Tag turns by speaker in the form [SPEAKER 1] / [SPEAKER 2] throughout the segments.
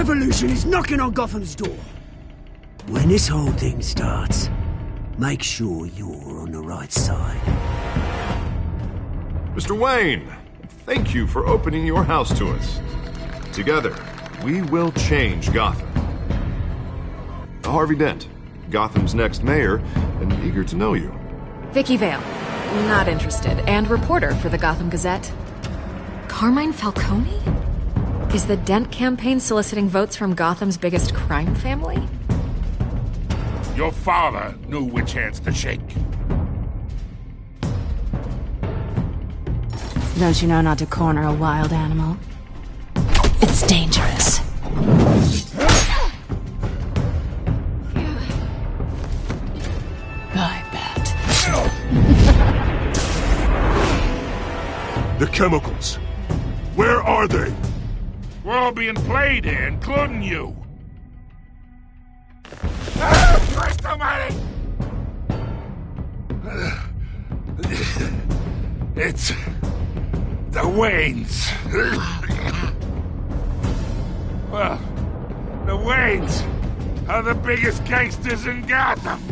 [SPEAKER 1] revolution is knocking on Gotham's door. When this whole thing starts, make sure you're on the right side.
[SPEAKER 2] Mr. Wayne, thank you for opening your house to us. Together, we will change Gotham. Harvey Dent, Gotham's next mayor, and eager to know you.
[SPEAKER 3] Vicky Vale. Not interested. And reporter for the Gotham Gazette. Carmine Falcone? Is the Dent campaign soliciting votes from Gotham's biggest crime family?
[SPEAKER 4] Your father knew which hands to shake.
[SPEAKER 5] Don't you know not to corner a wild animal? It's dangerous. I bet.
[SPEAKER 4] The chemicals. Where are they? We're all being played here, including you. Christ almighty! It's the Waynes. Well, the Waynes are the biggest gangsters in Gotham.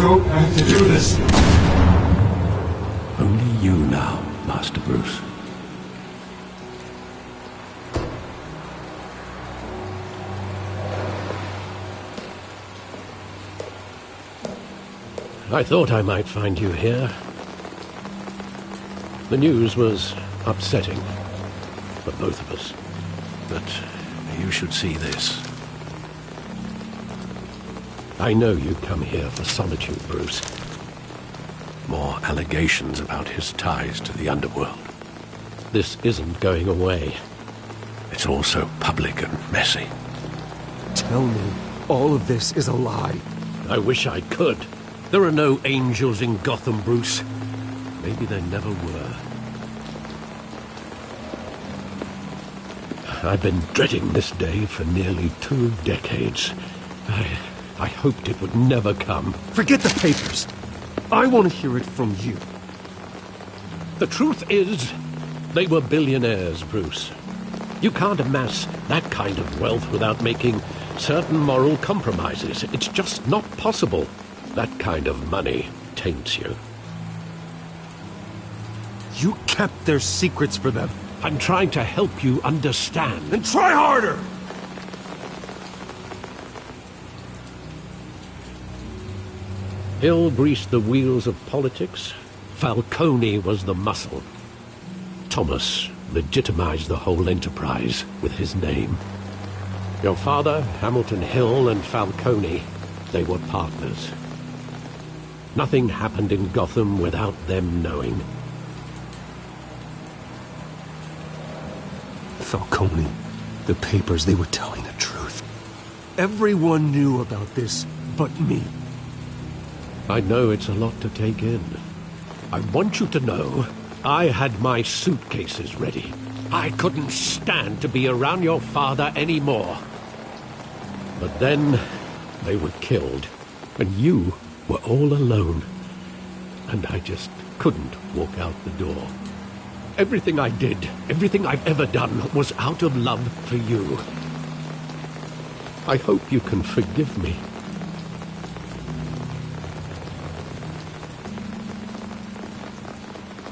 [SPEAKER 6] don't have to do this.
[SPEAKER 7] Only you now, Master Bruce. I thought I might find you here. The news was upsetting for both of us. But you should see this. I know you come here for solitude, Bruce. More allegations about his ties to the underworld. This isn't going away. It's all so public and messy.
[SPEAKER 8] Tell me, all of this is a lie.
[SPEAKER 7] I wish I could. There are no angels in Gotham, Bruce. Maybe there never were. I've been dreading this day for nearly 2 decades. I hoped it would never come.
[SPEAKER 8] Forget the papers. I want to hear it from you.
[SPEAKER 7] The truth is, they were billionaires, Bruce. You can't amass that kind of wealth without making certain moral compromises. It's just not possible. That kind of money taints you.
[SPEAKER 8] You kept their secrets for them.
[SPEAKER 7] I'm trying to help you understand.
[SPEAKER 8] Then try harder!
[SPEAKER 7] Hill greased the wheels of politics. Falcone was the muscle. Thomas legitimized the whole enterprise with his name. Your father, Hamilton Hill, and Falcone, they were partners. Nothing happened in Gotham without them knowing.
[SPEAKER 8] Falcone, the papers, they were telling the truth. Everyone knew about this but me.
[SPEAKER 7] I know it's a lot to take in. I want you to know I had my suitcases ready. I couldn't stand to be around your father anymore. But then they were killed, and you were all alone. And I just couldn't walk out the door. Everything I did, everything I've ever done, was out of love for you. I hope you can forgive me.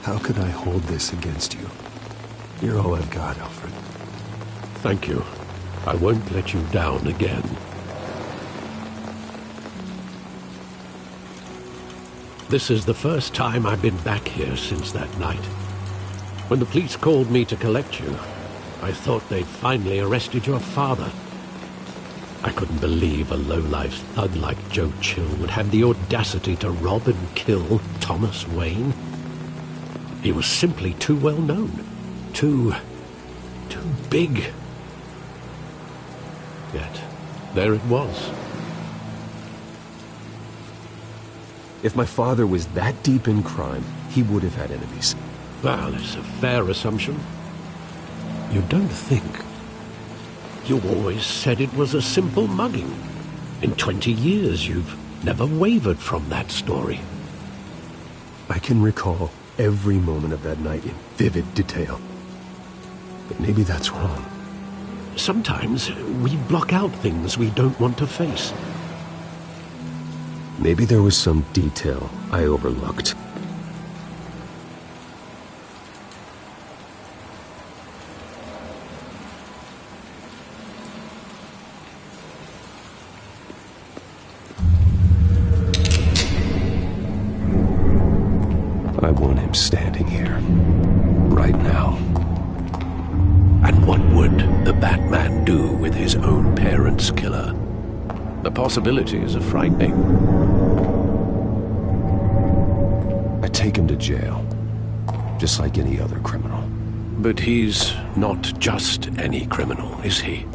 [SPEAKER 8] How could I hold this against you? You're all I've got, Alfred.
[SPEAKER 7] Thank you. I won't let you down again. This is the first time I've been back here since that night. When the police called me to collect you, I thought they'd finally arrested your father. I couldn't believe a low-life thug like Joe Chill would have the audacity to rob and kill Thomas Wayne. He was simply too well known. Too big. Yet, there it was.
[SPEAKER 8] If my father was that deep in crime, he would have had enemies.
[SPEAKER 7] Well, it's a fair assumption. You don't think? You always said it was a simple mugging. In 20 years, you've never wavered from that story.
[SPEAKER 8] I can recall every moment of that night in vivid detail. But maybe that's wrong.
[SPEAKER 7] Sometimes we block out things we don't want to face.
[SPEAKER 8] Maybe there was some detail I overlooked. I want him standing here, right now.
[SPEAKER 7] And what would the Batman do with his own parents' killer? The possibilities are frightening.
[SPEAKER 8] I take him to jail, just like any other criminal.
[SPEAKER 7] But he's not just any criminal, is he?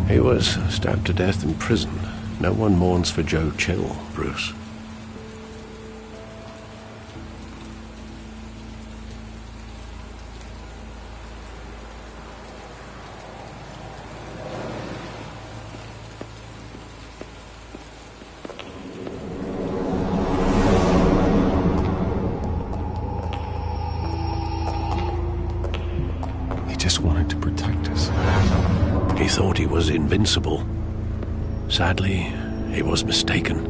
[SPEAKER 7] He was stabbed to death in prison. No one mourns for Joe Chill, Bruce.
[SPEAKER 8] Just wanted to protect us.
[SPEAKER 7] He thought he was invincible. Sadly, he was mistaken.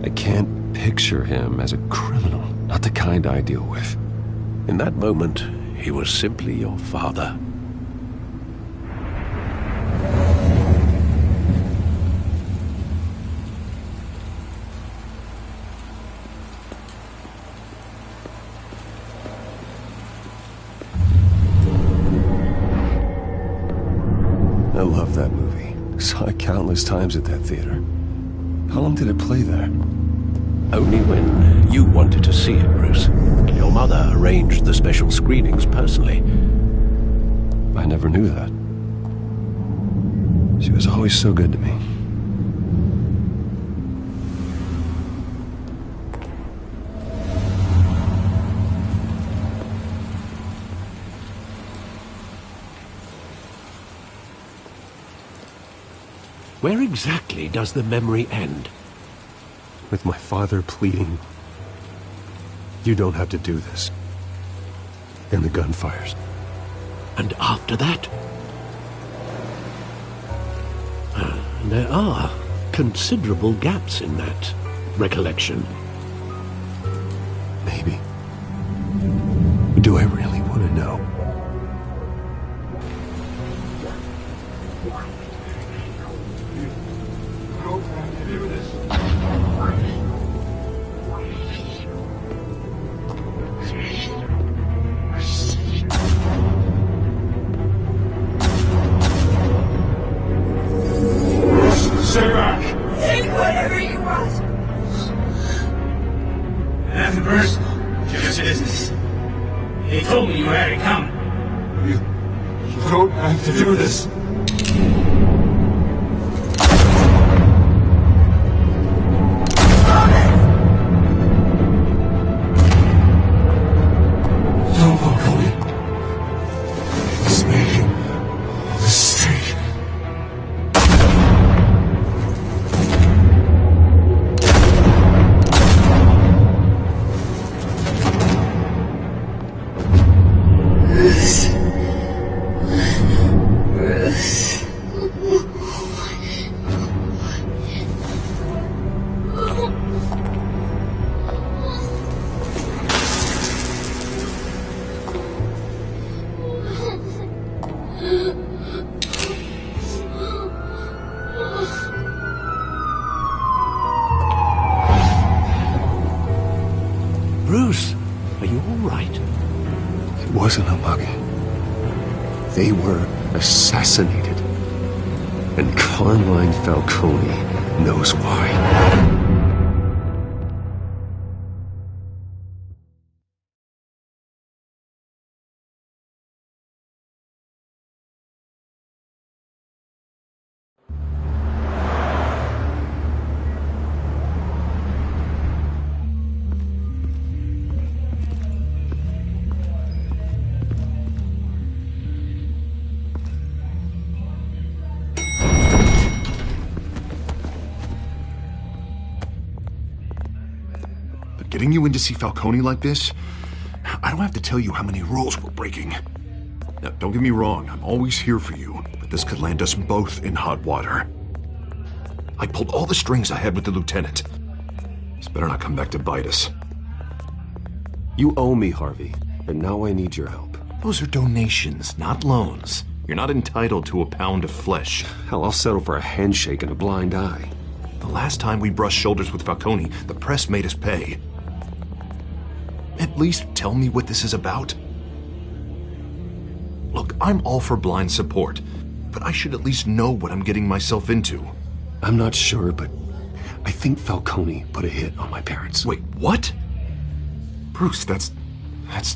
[SPEAKER 8] I can't picture him as a criminal, not the kind I deal with.
[SPEAKER 7] In that moment, he was simply your father.
[SPEAKER 8] I love that movie. Saw it countless times at that theater. How long did it play there?
[SPEAKER 7] Only when you wanted to see it, Bruce. Your mother arranged the special screenings personally.
[SPEAKER 8] I never knew that. She was always so good to me.
[SPEAKER 7] Where exactly does the memory end?
[SPEAKER 8] With my father pleading, "You don't have to do this." And the gun fires.
[SPEAKER 7] And after that? There are considerable gaps in that recollection.
[SPEAKER 8] Maybe. Do I really want to know?
[SPEAKER 6] Stay back!
[SPEAKER 9] Take whatever you want!
[SPEAKER 10] Nothing personal, just business. They told me you had it coming.
[SPEAKER 6] You don't have to do this. Don't walk away. He's making a mistake.
[SPEAKER 9] Bruce.
[SPEAKER 7] Bruce, are you all right?
[SPEAKER 8] It wasn't a mugging. They were assassinated. And Carmine Falcone knows why.
[SPEAKER 2] Getting you in to see Falcone like this? I don't have to tell you how many rules we're breaking. Now, don't get me wrong, I'm always here for you, but this could land us both in hot water. I pulled all the strings I had with the lieutenant. This better not come back to bite us.
[SPEAKER 8] You owe me, Harvey, and now I need your help.
[SPEAKER 2] Those are donations, not loans. You're not entitled to a pound of flesh.
[SPEAKER 8] Hell, I'll settle for a handshake and a blind eye.
[SPEAKER 2] The last time we brushed shoulders with Falcone, the press made us pay. At least tell me what this is about. Look, I'm all for blind support, but I should at least know what I'm getting myself into.
[SPEAKER 8] I'm not sure, but I think Falcone put a hit on my parents.
[SPEAKER 2] Wait, what? Bruce, that's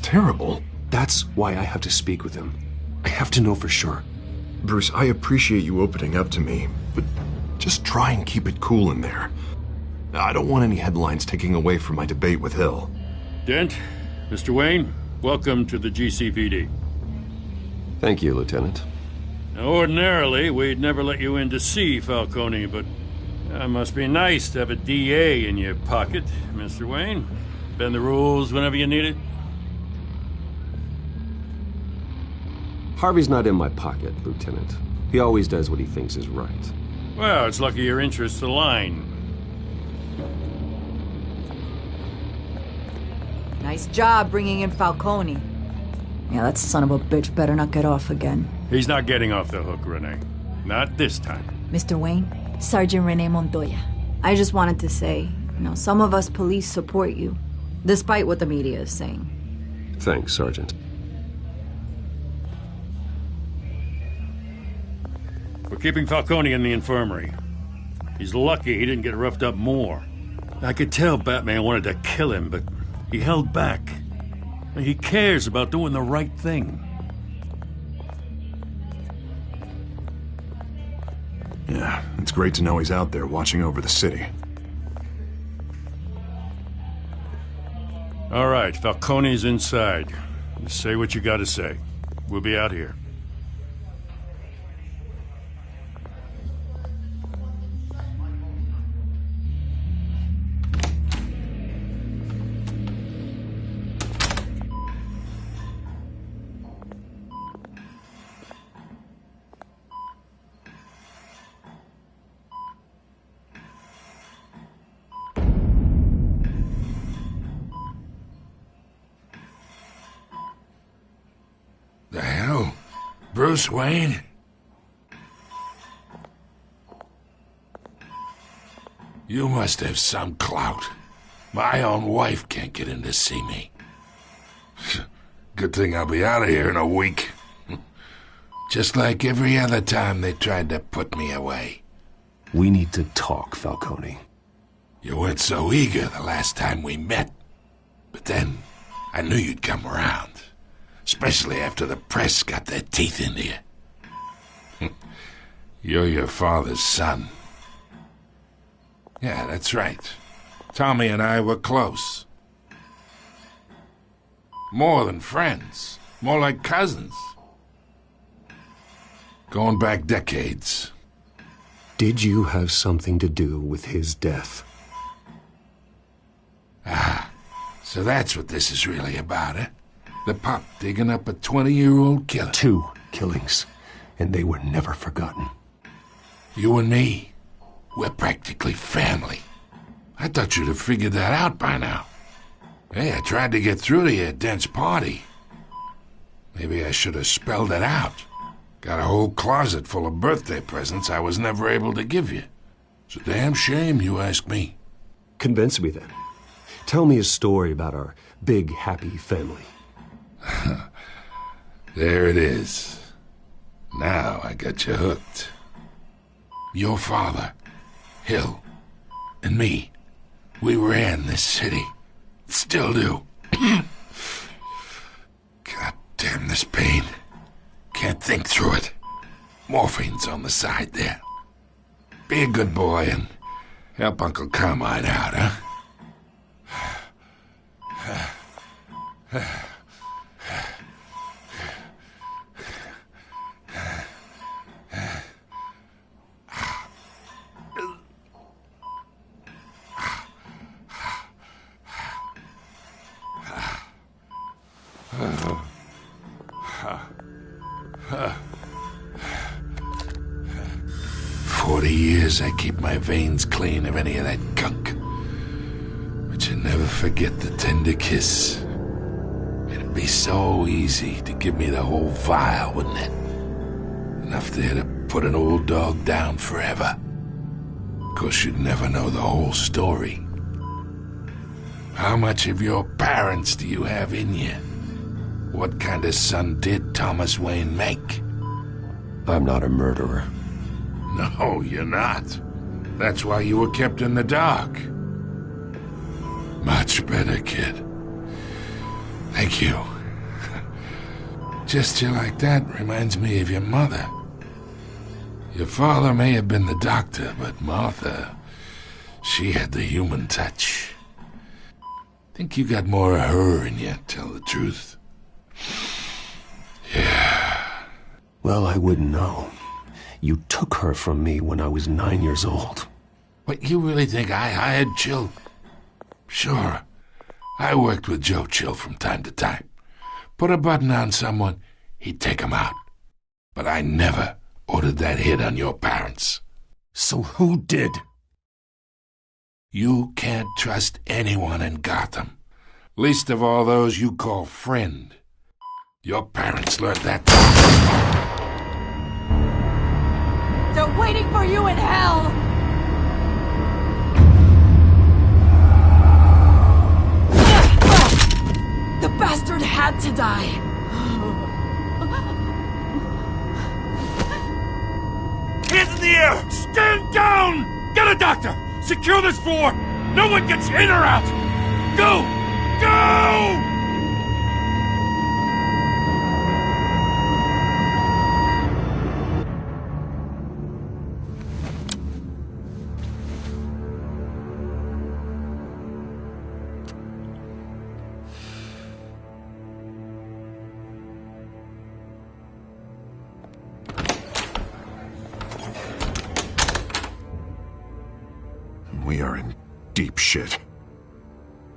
[SPEAKER 2] terrible.
[SPEAKER 8] That's why I have to speak with him. I have to know for sure.
[SPEAKER 2] Bruce, I appreciate you opening up to me, but just try and keep it cool in there. I don't want any headlines taking away from my debate with Hill.
[SPEAKER 11] Dent, Mr. Wayne, welcome to the GCPD.
[SPEAKER 8] Thank you, Lieutenant.
[SPEAKER 11] Now, ordinarily, we'd never let you in to see Falcone, but it must be nice to have a DA in your pocket, Mr. Wayne. Bend the rules whenever you need it.
[SPEAKER 8] Harvey's not in my pocket, Lieutenant. He always does what he thinks is right.
[SPEAKER 11] Well, it's lucky your interests align.
[SPEAKER 12] Nice job bringing in Falcone. Yeah, that son of a bitch better not get off again.
[SPEAKER 11] He's not getting off the hook, Renee. Not this time.
[SPEAKER 12] Mr. Wayne, Sergeant Renee Montoya. I just wanted to say, some of us police support you, despite what the media is saying.
[SPEAKER 8] Thanks, Sergeant.
[SPEAKER 11] We're keeping Falcone in the infirmary. He's lucky he didn't get roughed up more. I could tell Batman wanted to kill him, but he held back. He cares about doing the right thing.
[SPEAKER 2] Yeah, it's great to know he's out there watching over the city.
[SPEAKER 11] All right, Falcone's inside. Just say what you gotta say. We'll be out here.
[SPEAKER 4] The hell? Bruce Wayne? You must have some clout. My own wife can't get in to see me. Good thing I'll be out of here in a week. Just like every other time they tried to put me away.
[SPEAKER 8] We need to talk, Falcone.
[SPEAKER 4] You weren't so eager the last time we met. But then, I knew you'd come around. Especially after the press got their teeth into you. You're your father's son. Yeah, that's right. Tommy and I were close. More than friends. More like cousins. Going back decades.
[SPEAKER 8] Did you have something to do with his death?
[SPEAKER 4] Ah, so that's what this is really about, eh? The pup digging up a 20-year-old killer.
[SPEAKER 8] 2 killings, and they were never forgotten.
[SPEAKER 4] You and me, we're practically family. I thought you'd have figured that out by now. Hey, I tried to get through to you at Dent's party. Maybe I should have spelled it out. Got a whole closet full of birthday presents I was never able to give you. It's a damn shame, you ask me.
[SPEAKER 8] Convince me then. Tell me a story about our big, happy family.
[SPEAKER 4] There it is. Now I got you hooked. Your father, Hill, and me, we ran this city. Still do. God damn this pain. Can't think through it. Morphine's on the side there. Be a good boy and help Uncle Carmine out, huh? I keep my veins clean of any of that gunk. But you never forget the tender kiss. It'd be so easy to give me the whole vial, wouldn't it? Enough there to put an old dog down forever. Of course, you'd never know the whole story. How much of your parents do you have in you? What kind of son did Thomas Wayne make?
[SPEAKER 8] I'm not a murderer.
[SPEAKER 4] No, you're not. That's why you were kept in the dark. Much better, kid. Thank you. Gesture like that reminds me of your mother. Your father may have been the doctor, but Martha, she had the human touch. Think you got more of her in you, tell the truth. Yeah.
[SPEAKER 8] Well, I wouldn't know. You took her from me when I was 9 years old.
[SPEAKER 4] What, you really think I hired Chill? Sure. I worked with Joe Chill from time to time. Put a button on someone, he'd take him out. But I never ordered that hit on your parents.
[SPEAKER 8] So who did?
[SPEAKER 4] You can't trust anyone in Gotham. Least of all those you call friend. Your parents learned that.
[SPEAKER 9] They're waiting for you in hell! The bastard had to die!
[SPEAKER 11] Hands in the air! Stand down! Get a doctor! Secure this floor! No one gets in or out! Go! Go!
[SPEAKER 2] We are in deep shit.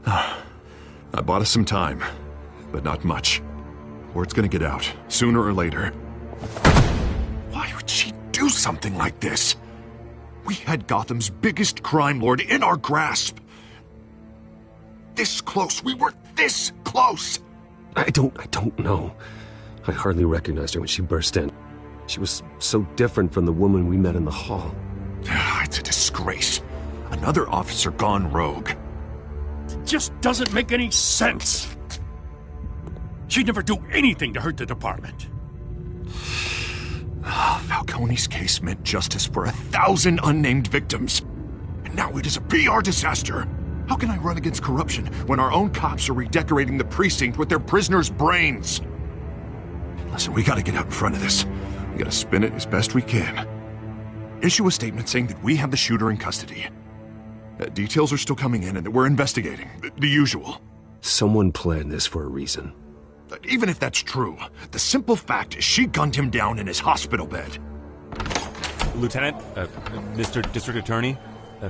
[SPEAKER 2] I bought us some time, but not much. Word's gonna get out, sooner or later. Why would she do something like this? We had Gotham's biggest crime lord in our grasp. This close, we were this close!
[SPEAKER 8] I don't know. I hardly recognized her when she burst in. She was so different from the woman we met in the hall.
[SPEAKER 2] It's a disgrace. Another officer gone rogue.
[SPEAKER 11] It just doesn't make any sense. She'd never do anything to hurt the department.
[SPEAKER 2] Falcone's case meant justice for 1,000 unnamed victims. And now it is a PR disaster. How can I run against corruption when our own cops are redecorating the precinct with their prisoners' brains? Listen, we gotta get out in front of this. We gotta spin it as best we can. Issue a statement saying that we have the shooter in custody. Details are still coming in and that we're investigating. The usual.
[SPEAKER 8] Someone planned this for a reason.
[SPEAKER 2] Even if that's true, the simple fact is she gunned him down in his hospital bed.
[SPEAKER 13] Lieutenant, Mr. District Attorney,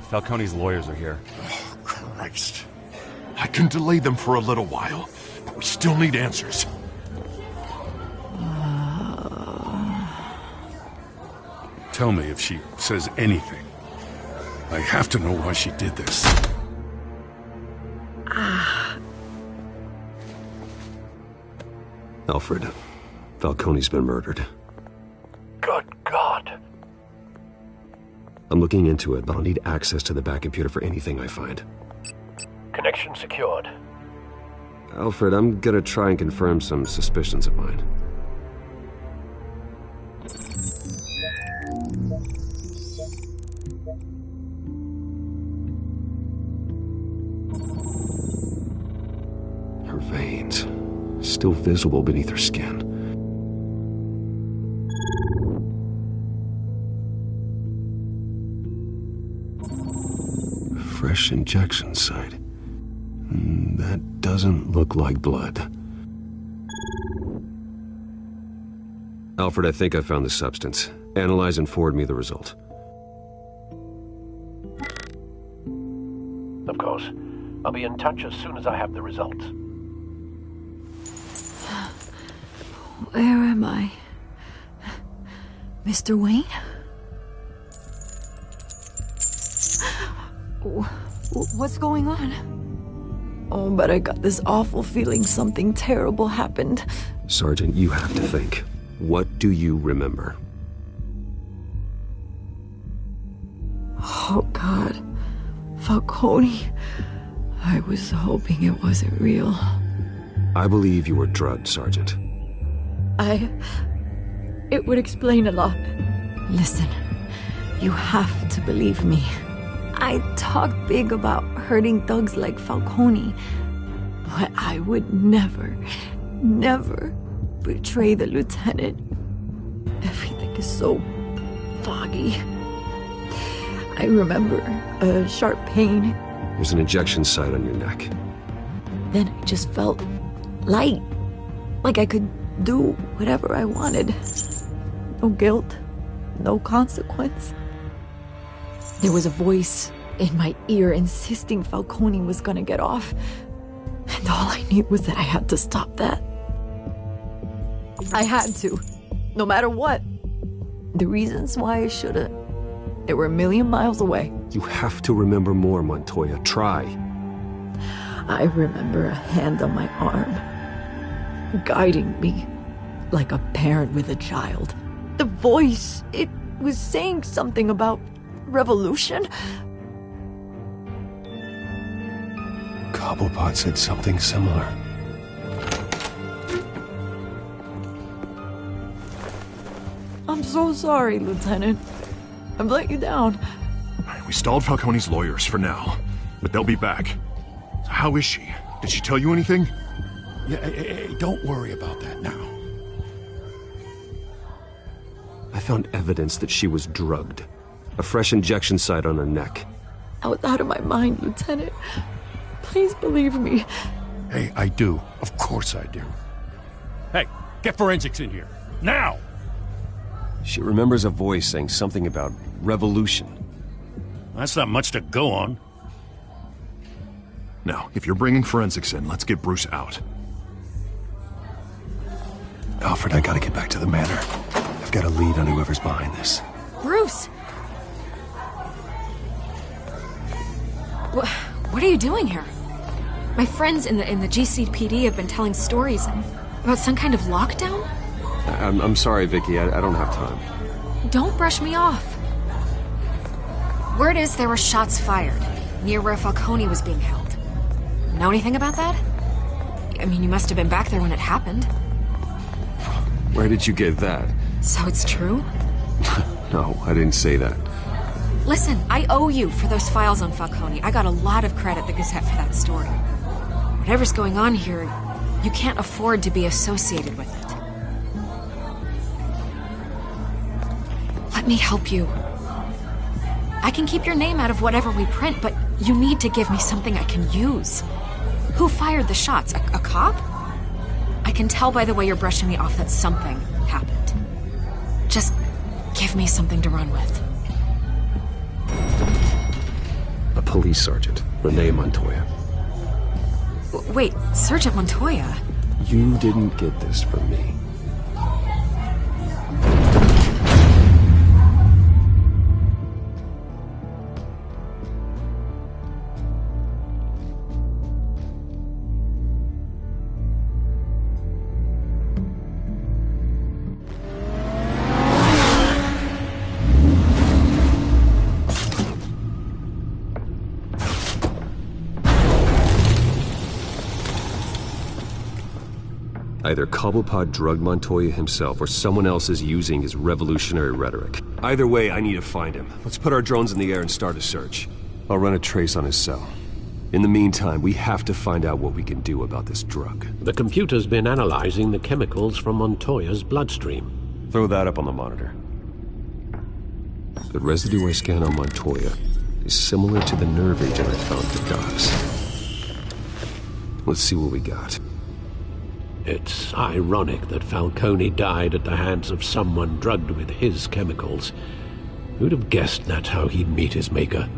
[SPEAKER 13] Falcone's lawyers are here.
[SPEAKER 2] Oh, Christ. I can delay them for a little while, but we still need answers.
[SPEAKER 11] Tell me if she says anything. I have to know why she did this.
[SPEAKER 8] Alfred, Falcone's been murdered.
[SPEAKER 1] Good God.
[SPEAKER 8] I'm looking into it, but I'll need access to the back computer for anything I find.
[SPEAKER 1] Connect
[SPEAKER 7] Connection secured.
[SPEAKER 8] Alfred, I'm gonna try and confirm some suspicions of mine. Her veins, still visible beneath her skin. Fresh injection site. That doesn't look like blood. Alfred, I think I found the substance. Analyze and forward me the result.
[SPEAKER 7] Of course. I'll be in touch as soon as I have the results.
[SPEAKER 12] Where am I? Mr. Wayne? What's going on? Oh, but I got this awful feeling something terrible happened.
[SPEAKER 8] Sergeant, you have to think. What do you remember?
[SPEAKER 12] Oh, God. Falcone. I was hoping it wasn't real.
[SPEAKER 8] I believe you were drugged, Sergeant.
[SPEAKER 12] It would explain a lot. Listen, you have to believe me. I talk big about hurting thugs like Falcone, but I would never betray the lieutenant. Everything is so foggy. I remember a sharp pain.
[SPEAKER 8] There's an injection site on your neck.
[SPEAKER 12] Then I just felt light, like I could do whatever I wanted. No guilt, no consequence. There was a voice in my ear insisting Falcone was gonna get off. And all I knew was that I had to stop that. I had to, no matter what. The reasons why I shouldn't, they were a million miles away.
[SPEAKER 8] You have to remember more, Montoya. Try.
[SPEAKER 12] I remember a hand on my arm, guiding me like a parent with a child. The voice, it was saying something about revolution.
[SPEAKER 8] Cobblepot said something similar.
[SPEAKER 12] I'm so sorry, Lieutenant. I've let you down.
[SPEAKER 2] We stalled Falcone's lawyers for now, but they'll be back. How is she? Did she tell you anything?
[SPEAKER 4] Yeah, hey, don't worry about that now.
[SPEAKER 8] I found evidence that she was drugged. A fresh injection site on her neck.
[SPEAKER 12] I was out of my mind, Lieutenant. Please believe me.
[SPEAKER 11] Hey, I do. Of course I do. Hey, get forensics in here. Now!
[SPEAKER 8] She remembers a voice saying something about revolution.
[SPEAKER 11] That's not much to go on.
[SPEAKER 2] Now, if you're bringing forensics in, let's get Bruce out.
[SPEAKER 8] Alfred, I gotta get back to the manor. I've got a lead on whoever's behind this.
[SPEAKER 3] Bruce! What are you doing here? My friends in the GCPD have been telling stories about some kind of lockdown?
[SPEAKER 8] I'm sorry, Vicky. I don't have time.
[SPEAKER 3] Don't brush me off. Word is there were shots fired near where Falcone was being held. Know anything about that? I mean, you must have been back there when it happened.
[SPEAKER 8] Where did you get that?
[SPEAKER 3] So it's true?
[SPEAKER 8] No, I didn't say that.
[SPEAKER 3] Listen, I owe you for those files on Falcone. I got a lot of credit at the Gazette for that story. Whatever's going on here, you can't afford to be associated with it. Let me help you. I can keep your name out of whatever we print, but you need to give me something I can use. Who fired the shots? A cop? I can tell by the way you're brushing me off that something happened. Just give me something to run with.
[SPEAKER 8] A police sergeant, Renee Montoya.
[SPEAKER 3] Wait, Sergeant Montoya?
[SPEAKER 8] You didn't get this from me. Either Cobblepot drugged Montoya himself, or someone else is using his revolutionary rhetoric. Either way, I need to find him. Let's put our drones in the air and start a search. I'll run a trace on his cell. In the meantime, we have to find out what we can do about this drug.
[SPEAKER 7] The computer's been analyzing the chemicals from Montoya's bloodstream.
[SPEAKER 8] Throw that up on the monitor. The residue I scanned on Montoya is similar to the nerve agent I found at the docks. Let's see what we got.
[SPEAKER 7] It's ironic that Falcone died at the hands of someone drugged with his chemicals. Who'd have guessed that's how he'd meet his maker?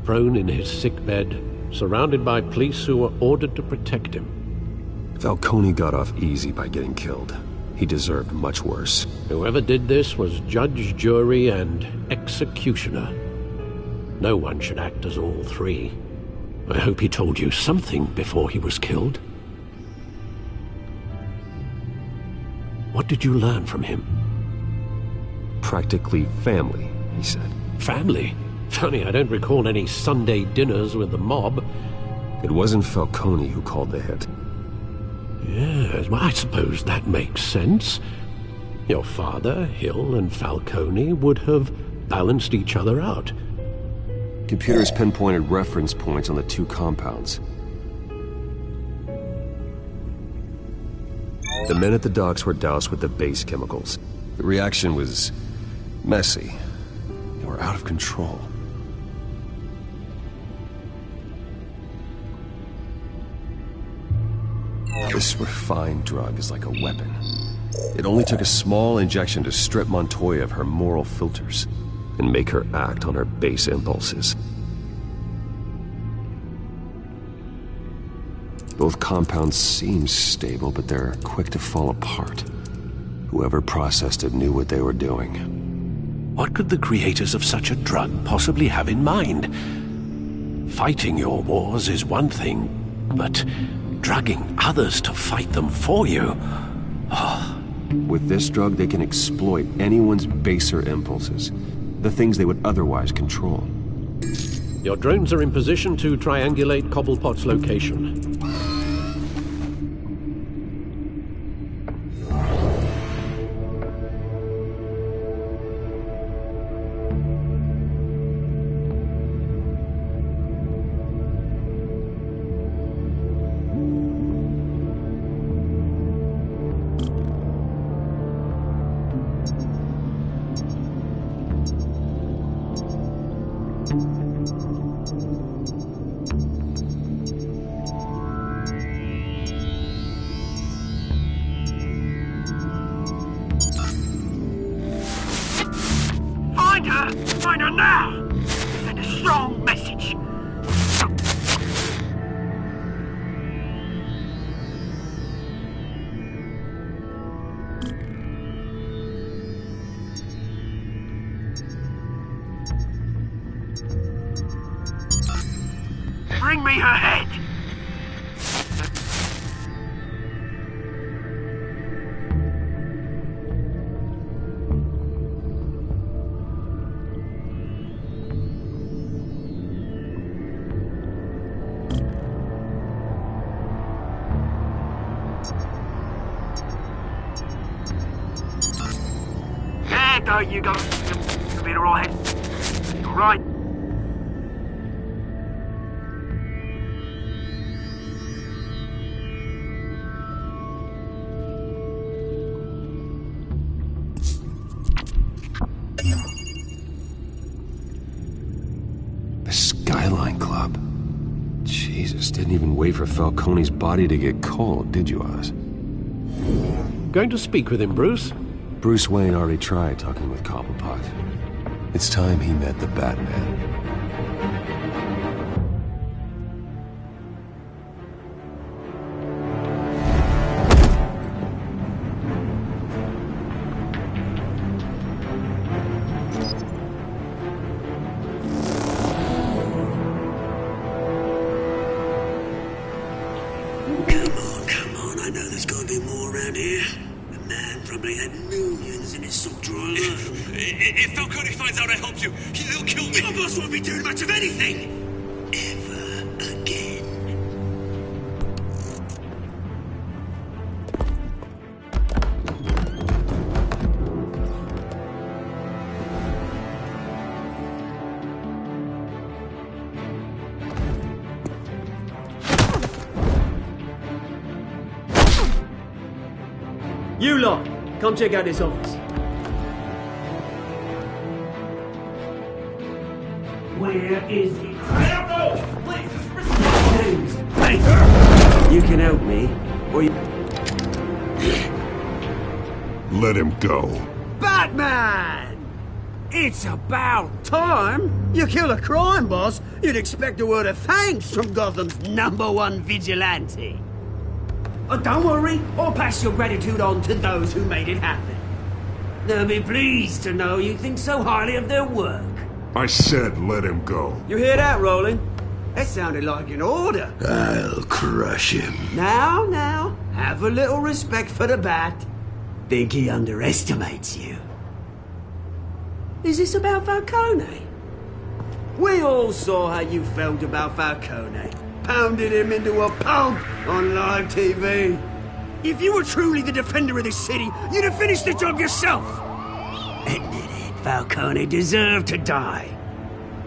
[SPEAKER 7] Prone in his sickbed, surrounded by police who were ordered to protect him.
[SPEAKER 8] Falcone got off easy by getting killed. He deserved much worse.
[SPEAKER 7] Whoever did this was judge, jury, and executioner. No one should act as all three. I hope he told you something before he was killed. What did you learn from him?
[SPEAKER 8] Practically family, he said.
[SPEAKER 7] Family? Funny, I don't recall any Sunday dinners with the mob.
[SPEAKER 8] It wasn't Falcone who called the hit.
[SPEAKER 7] Yes, well, I suppose that makes sense. Your father, Hill, and Falcone would have balanced each other out.
[SPEAKER 8] Computers pinpointed reference points on the two compounds. The men at the docks were doused with the base chemicals. The reaction was messy. They were out of control. This refined drug is like a weapon. It only took a small injection to strip Montoya of her moral filters and make her act on her base impulses. Both compounds seem stable, but they're quick to fall apart. Whoever processed it knew what they were doing.
[SPEAKER 7] What could the creators of such a drug possibly have in mind? Fighting your wars is one thing, but drugging others to fight them for you? Oh.
[SPEAKER 8] With this drug, they can exploit anyone's baser impulses, the things they would otherwise control.
[SPEAKER 7] Your drones are in position to triangulate Cobblepot's location.
[SPEAKER 1] Find her now! Send a strong message. Bring me her head! There you go. You'll be alright. Alright.
[SPEAKER 8] The Skyline Club. Jesus, didn't even wait for Falcone's body to get cold, did you, Oz?
[SPEAKER 7] Going to speak with him, Bruce?
[SPEAKER 8] Bruce Wayne already tried talking with Cobblepot. It's time he met the Batman.
[SPEAKER 1] Come on, I know there's gotta be more around here. The man probably had millions in his sock drawer.
[SPEAKER 14] If Falcone finds out I helped you, he'll kill me.
[SPEAKER 1] My boss won't be doing much of anything. Ever again. You lot, come check out this office. Where is he? I don't know! Please, hey! You can help me, or you...
[SPEAKER 2] Let him go.
[SPEAKER 1] Batman! It's about time! You kill a crime boss, you'd expect a word of thanks from Gotham's #1 vigilante. Oh, don't worry, I'll pass your gratitude on to those who made it happen. They'll be pleased to know you think so highly of their work.
[SPEAKER 2] I said let him go.
[SPEAKER 1] You hear that, Roland? That sounded like an order.
[SPEAKER 2] I'll crush him.
[SPEAKER 1] Now, have a little respect for the Bat. Think he underestimates you. Is this about Falcone? We all saw how you felt about Falcone. Pounded him into a pulp on live TV. If you were truly the defender of this city, you'd have finished the job yourself. Admit it, Falcone deserved to die.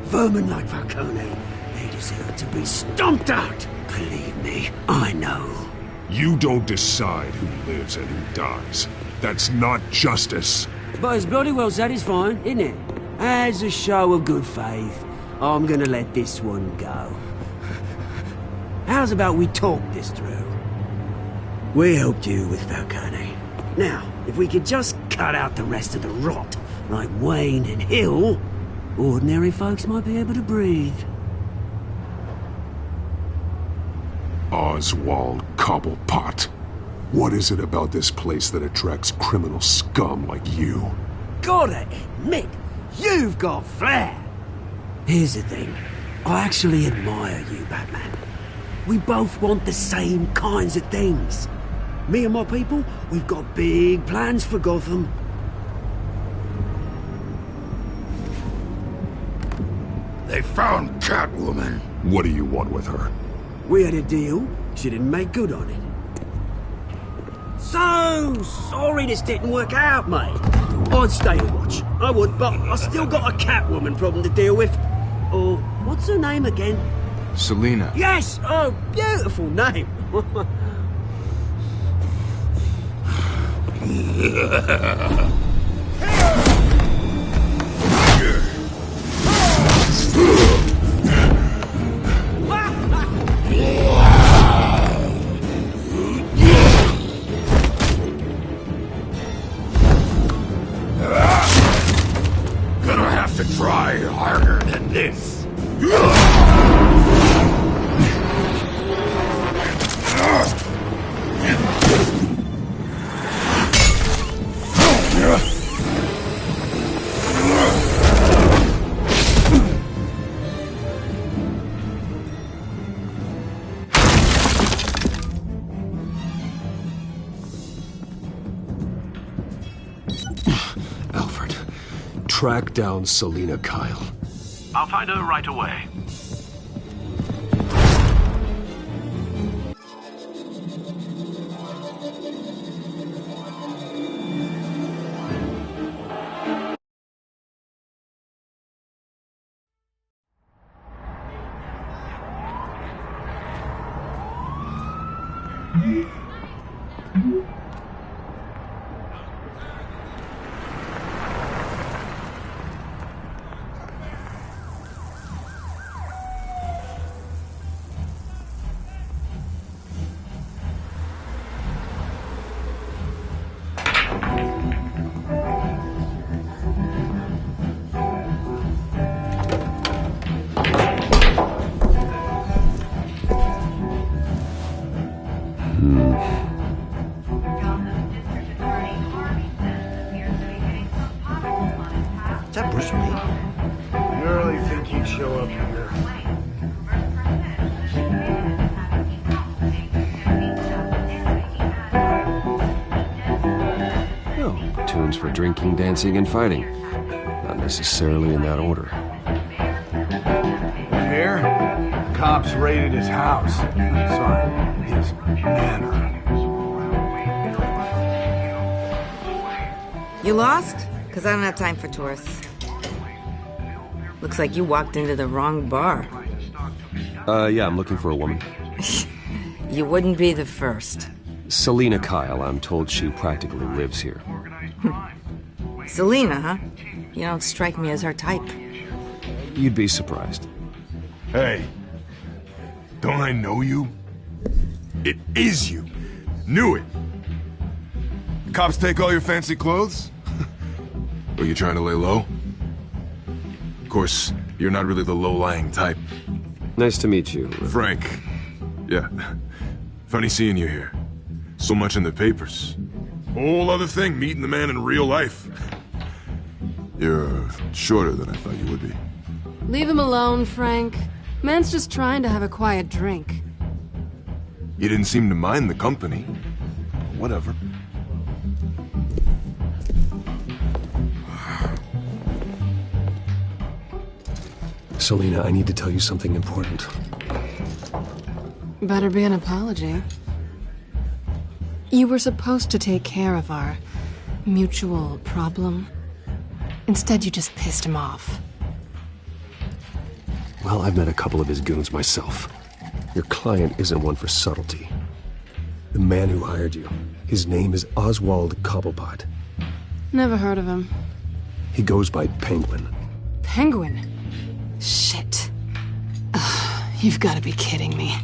[SPEAKER 1] Vermin like Falcone, they deserve to be stomped out. Believe me, I know.
[SPEAKER 2] You don't decide who lives and who dies. That's not justice.
[SPEAKER 1] But it's bloody well satisfying, isn't it? As a show of good faith, I'm gonna let this one go. How's about we talk this through? We helped you with Falcone. Now, if we could just cut out the rest of the rot, like Wayne and Hill, ordinary folks might be able to breathe.
[SPEAKER 2] Oswald Cobblepot. What is it about this place that attracts criminal scum like you?
[SPEAKER 1] Gotta admit, you've got flair. Here's the thing. I actually admire you, Batman. We both want the same kinds of things. Me and my people, we've got big plans for Gotham.
[SPEAKER 4] They found Catwoman.
[SPEAKER 2] What do you want with her?
[SPEAKER 1] We had a deal. She didn't make good on it. So sorry this didn't work out, mate. I'd stay and watch. I would, but I still got a Catwoman problem to deal with. Or, what's her name again?
[SPEAKER 6] Selina.
[SPEAKER 1] Yes! Oh, beautiful name.
[SPEAKER 4] Gonna have to try harder than this.
[SPEAKER 8] Alfred, track down Selina Kyle.
[SPEAKER 15] I'll find her right away.
[SPEAKER 6] Is that Bruce Wayne? You really think he'd show up here?
[SPEAKER 8] Oh, tunes for drinking, dancing, and fighting. Not necessarily in that order.
[SPEAKER 6] Here, cops raided his house. Sorry, his manor.
[SPEAKER 16] You lost? Because I don't have time for tourists. Looks like you walked into the wrong bar.
[SPEAKER 8] Yeah, I'm looking for a woman.
[SPEAKER 16] You wouldn't be the first.
[SPEAKER 8] Selina Kyle, I'm told she practically lives here.
[SPEAKER 16] Selina, huh? You don't strike me as her type.
[SPEAKER 8] You'd be surprised.
[SPEAKER 17] Hey, don't I know you? It is you. Knew it. The cops take all your fancy clothes? Are you trying to lay low? Of course, you're not really the low-lying type.
[SPEAKER 8] Nice to meet you.
[SPEAKER 17] Frank. Yeah. Funny seeing you here. So much in the papers. Whole other thing, meeting the man in real life. You're shorter than I thought you would be.
[SPEAKER 18] Leave him alone, Frank. Man's just trying to have a quiet drink.
[SPEAKER 17] You didn't seem to mind the company. Whatever.
[SPEAKER 8] Selina, I need to tell you something important.
[SPEAKER 18] Better be an apology. You were supposed to take care of our mutual problem. Instead, you just pissed him off.
[SPEAKER 8] Well, I've met a couple of his goons myself. Your client isn't one for subtlety. The man who hired you, his name is Oswald Cobblepot.
[SPEAKER 18] Never heard of him.
[SPEAKER 8] He goes by Penguin.
[SPEAKER 18] Penguin? Shit. Ugh, you've got to be kidding me.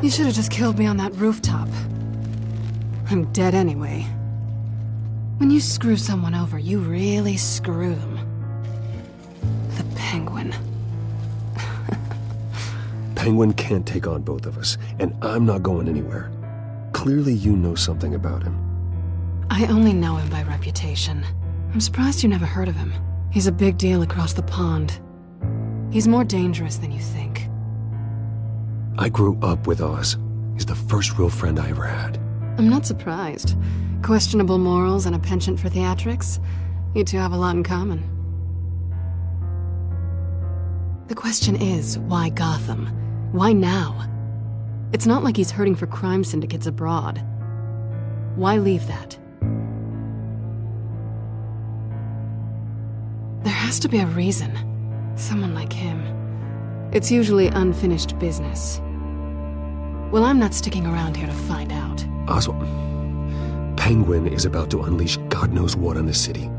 [SPEAKER 18] You should have just killed me on that rooftop. I'm dead anyway. When you screw someone over, you really screw them. The Penguin.
[SPEAKER 8] Penguin can't take on both of us, and I'm not going anywhere. Clearly you know something about him.
[SPEAKER 18] I only know him by reputation. I'm surprised you never heard of him. He's a big deal across the pond. He's more dangerous than you think.
[SPEAKER 8] I grew up with Oz. He's the first real friend I ever had.
[SPEAKER 18] I'm not surprised. Questionable morals and a penchant for theatrics. You two have a lot in common. The question is, why Gotham? Why now? It's not like he's hurting for crime syndicates abroad. Why leave that? There has to be a reason. Someone like him. It's usually unfinished business. Well, I'm not sticking around here to find out.
[SPEAKER 8] Oswald, Penguin is about to unleash God knows what on the city.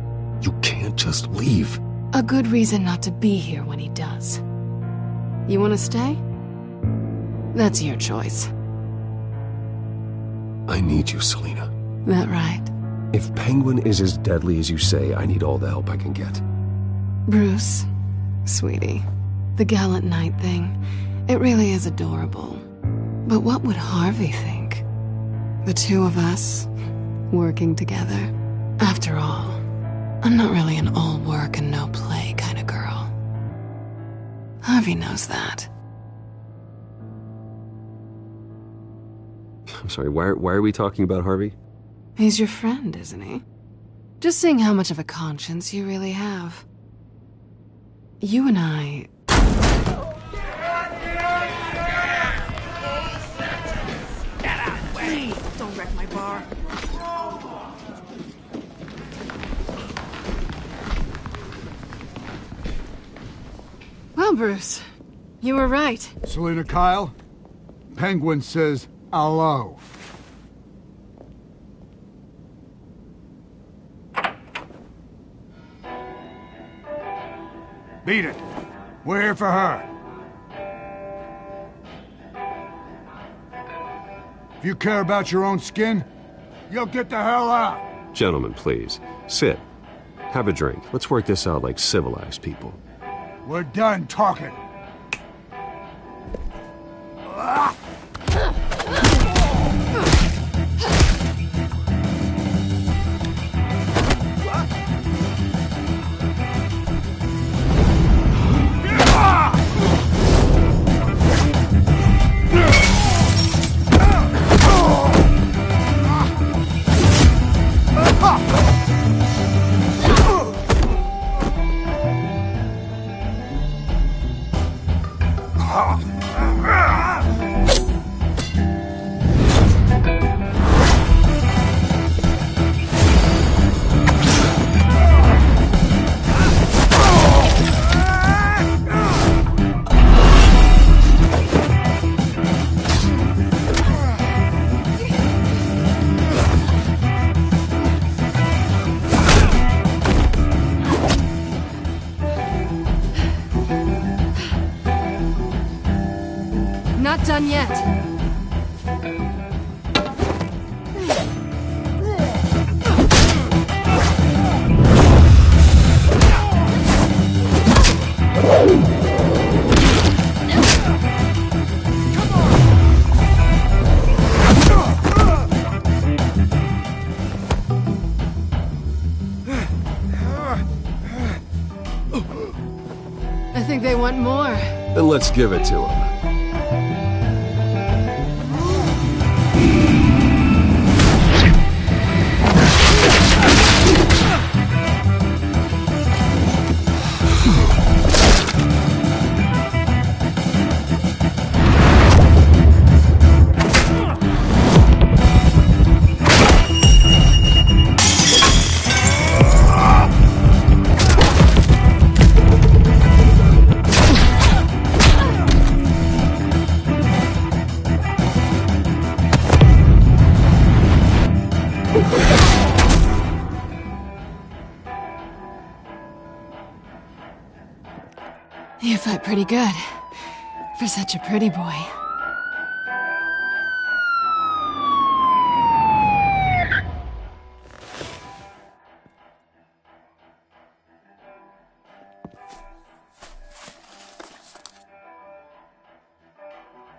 [SPEAKER 8] You can't just leave.
[SPEAKER 18] A good reason not to be here when he does. You want to stay? That's your choice.
[SPEAKER 8] I need you, Selina.
[SPEAKER 18] That right?
[SPEAKER 8] If Penguin is as deadly as you say, I need all the help I can get.
[SPEAKER 18] Bruce, sweetie, the gallant knight thing, it really is adorable. But what would Harvey think? The two of us, working together. After all, I'm not really an all work and no play kind of girl. Harvey knows that.
[SPEAKER 8] I'm sorry, why are we talking about Harvey?
[SPEAKER 18] He's your friend, isn't he? Just seeing how much of a conscience you really have. You and I...
[SPEAKER 9] Get out of the way! Don't wreck my bar.
[SPEAKER 18] Well, Bruce, you were right.
[SPEAKER 6] Selina Kyle, Penguin says hello. Beat it. We're here for her. If you care about your own skin, you'll get the hell out.
[SPEAKER 8] Gentlemen, please. Sit. Have a drink. Let's work this out like civilized people.
[SPEAKER 6] We're done talking.
[SPEAKER 18] done yet. I think they want more.
[SPEAKER 8] Then let's give it to them.
[SPEAKER 18] You fight pretty good. For such a pretty boy.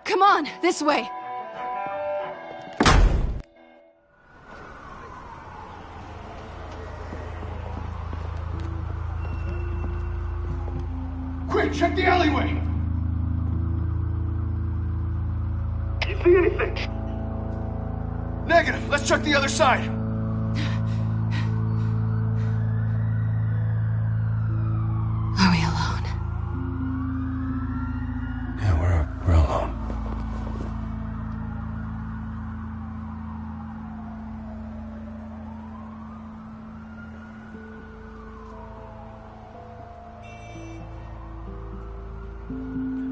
[SPEAKER 18] Come on, this way.
[SPEAKER 6] Quick, check the alleyway!
[SPEAKER 10] You see anything?
[SPEAKER 6] Negative. Let's check the other side.
[SPEAKER 18] Are we alone?
[SPEAKER 4] Yeah, we're alone.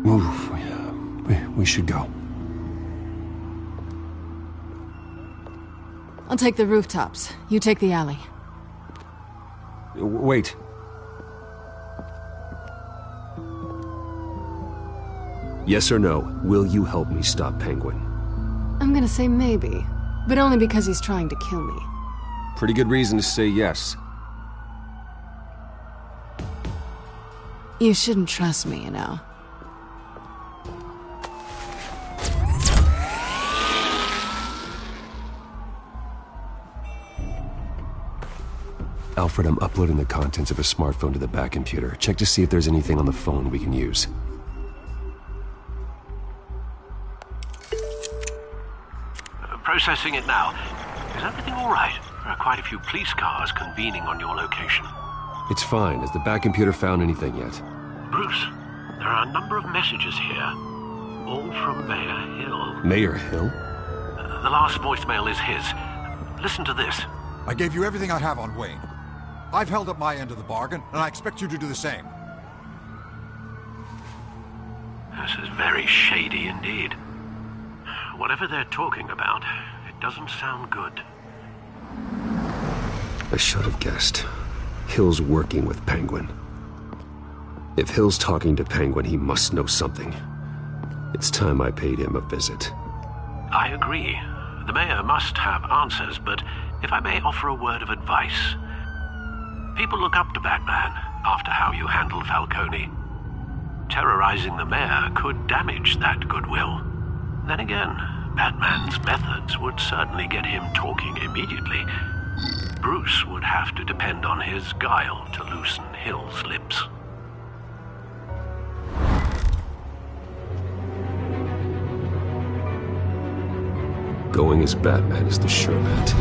[SPEAKER 8] Move. We should go.
[SPEAKER 18] I'll take the rooftops. You take the alley.
[SPEAKER 8] Wait. Yes or no, will you help me stop Penguin?
[SPEAKER 18] I'm gonna say maybe, but only because he's trying to kill me.
[SPEAKER 8] Pretty good reason to say yes.
[SPEAKER 18] You shouldn't trust me, you know.
[SPEAKER 8] Alfred, I'm uploading the contents of a smartphone to the back computer. Check to see if there's anything on the phone we can use.
[SPEAKER 15] Processing it now. Is everything all right? There are quite a few police cars convening on your location.
[SPEAKER 8] It's fine. Has the back computer found anything yet?
[SPEAKER 15] Bruce, there are a number of messages here. All from Mayor Hill.
[SPEAKER 8] Mayor Hill?
[SPEAKER 15] The last voicemail is his. Listen to this.
[SPEAKER 19] I gave you everything I have on Wayne. I've held up my end of the bargain, and I expect you to do the same.
[SPEAKER 15] This is very shady indeed. Whatever they're talking about, it doesn't sound good.
[SPEAKER 8] I should have guessed. Hill's working with Penguin. If Hill's talking to Penguin, he must know something. It's time I paid him a visit.
[SPEAKER 15] I agree. The mayor must have answers, but if I may offer a word of advice. People look up to Batman after how you handled Falcone. Terrorizing the mayor could damage that goodwill. Then again, Batman's methods would certainly get him talking immediately. Bruce would have to depend on his guile to loosen Hill's lips.
[SPEAKER 8] Going as Batman is the sure bet.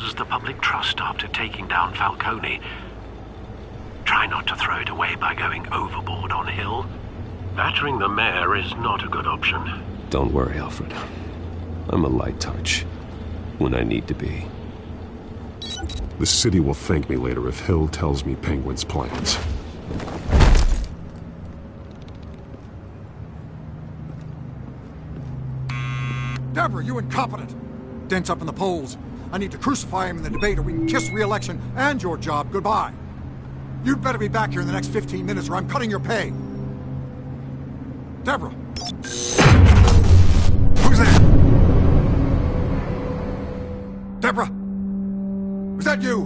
[SPEAKER 15] has the public trust after taking down Falcone. Try not to throw it away by going overboard on Hill. Battering the mayor is not a good option.
[SPEAKER 8] Don't worry, Alfred. I'm a light touch. When I need to be. The city will thank me later if Hill tells me Penguin's plans.
[SPEAKER 19] Deborah, you incompetent! Dent's up in the polls. I need to crucify him in the debate or we can kiss re-election and your job goodbye. You'd better be back here in the next 15 minutes or I'm cutting your pay. Deborah! Who's there? Deborah! Was that you?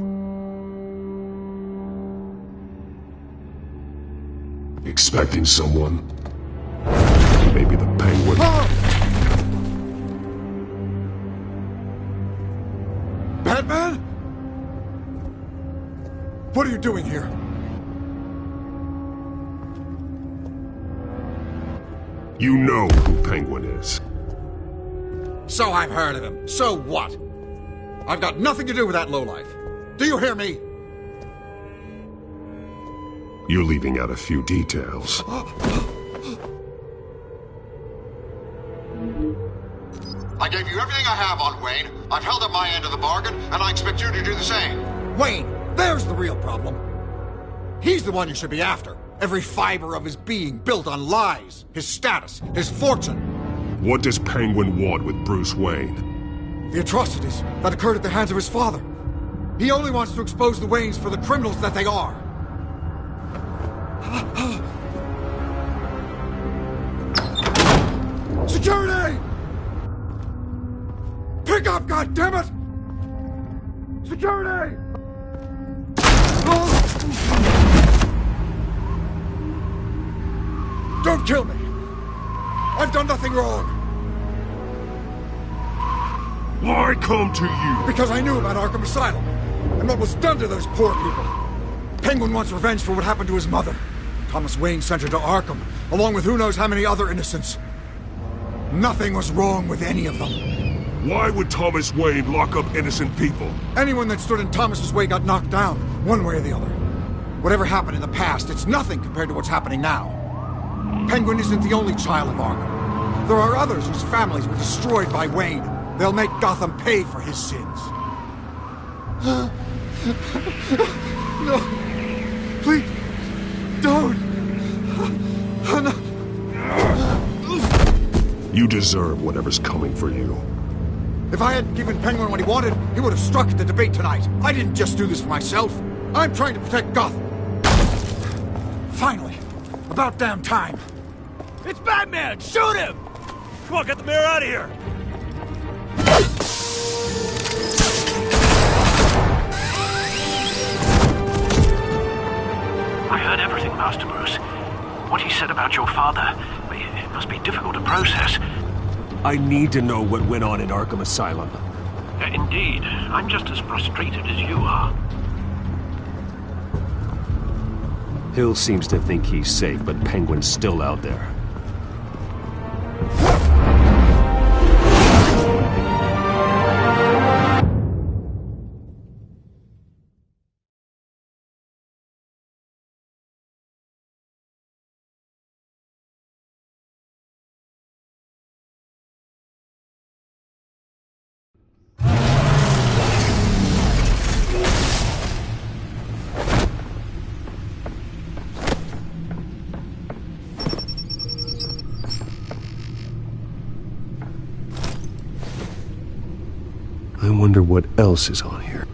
[SPEAKER 2] Expecting someone? Maybe the Penguin.
[SPEAKER 19] Batman? What are you doing here?
[SPEAKER 2] You know who Penguin is.
[SPEAKER 19] So I've heard of him. So what? I've got nothing to do with that lowlife. Do you hear me?
[SPEAKER 2] You're leaving out a few details.
[SPEAKER 19] I gave you everything I have on Wayne. I've held up my end of the bargain, and I expect you to do the same. Wayne, there's the real problem. He's the one you should be after. Every fiber of his being built on lies, his status, his fortune.
[SPEAKER 2] What does Penguin want with Bruce Wayne?
[SPEAKER 19] The atrocities that occurred at the hands of his father. He only wants to expose the Waynes for the criminals that they are. Security! Pick up, goddammit! Security! Don't kill me! I've done nothing wrong!
[SPEAKER 2] Why come to you?
[SPEAKER 19] Because I knew about Arkham Asylum, and what was done to those poor people. Penguin wants revenge for what happened to his mother. Thomas Wayne sent her to Arkham, along with who knows how many other innocents. Nothing was wrong with any of them.
[SPEAKER 2] Why would Thomas Wayne lock up innocent people?
[SPEAKER 19] Anyone that stood in Thomas's way got knocked down, one way or the other. Whatever happened in the past, it's nothing compared to what's happening now. Penguin isn't the only child of Arkham. There are others whose families were destroyed by Wayne. They'll make Gotham pay for his sins. No. Please. Don't. No.
[SPEAKER 2] You deserve whatever's coming for you.
[SPEAKER 19] If I hadn't given Penguin what he wanted, he would have struck at the debate tonight. I didn't just do this for myself. I'm trying to protect Gotham. Finally. About damn time.
[SPEAKER 10] It's Batman! Shoot him! Come on, get the mayor out of here!
[SPEAKER 15] I heard everything, Master Bruce. What he said about your father, it must be difficult to process.
[SPEAKER 8] I need to know what went on in Arkham Asylum.
[SPEAKER 15] Indeed. I'm just as frustrated as you are.
[SPEAKER 8] Hill seems to think he's safe, but Penguin's still out there. I wonder what else is on here.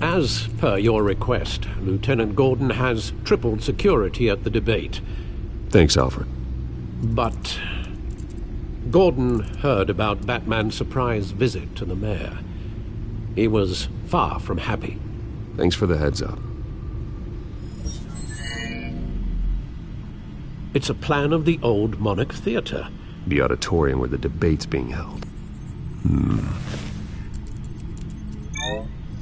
[SPEAKER 7] As per your request, Lieutenant Gordon has tripled security at the debate.
[SPEAKER 8] Thanks, Alfred.
[SPEAKER 7] But Gordon heard about Batman's surprise visit to the mayor. He was far from happy.
[SPEAKER 8] Thanks for the heads up.
[SPEAKER 7] It's a plan of the old Monarch Theater.
[SPEAKER 8] The auditorium where the debate's being held.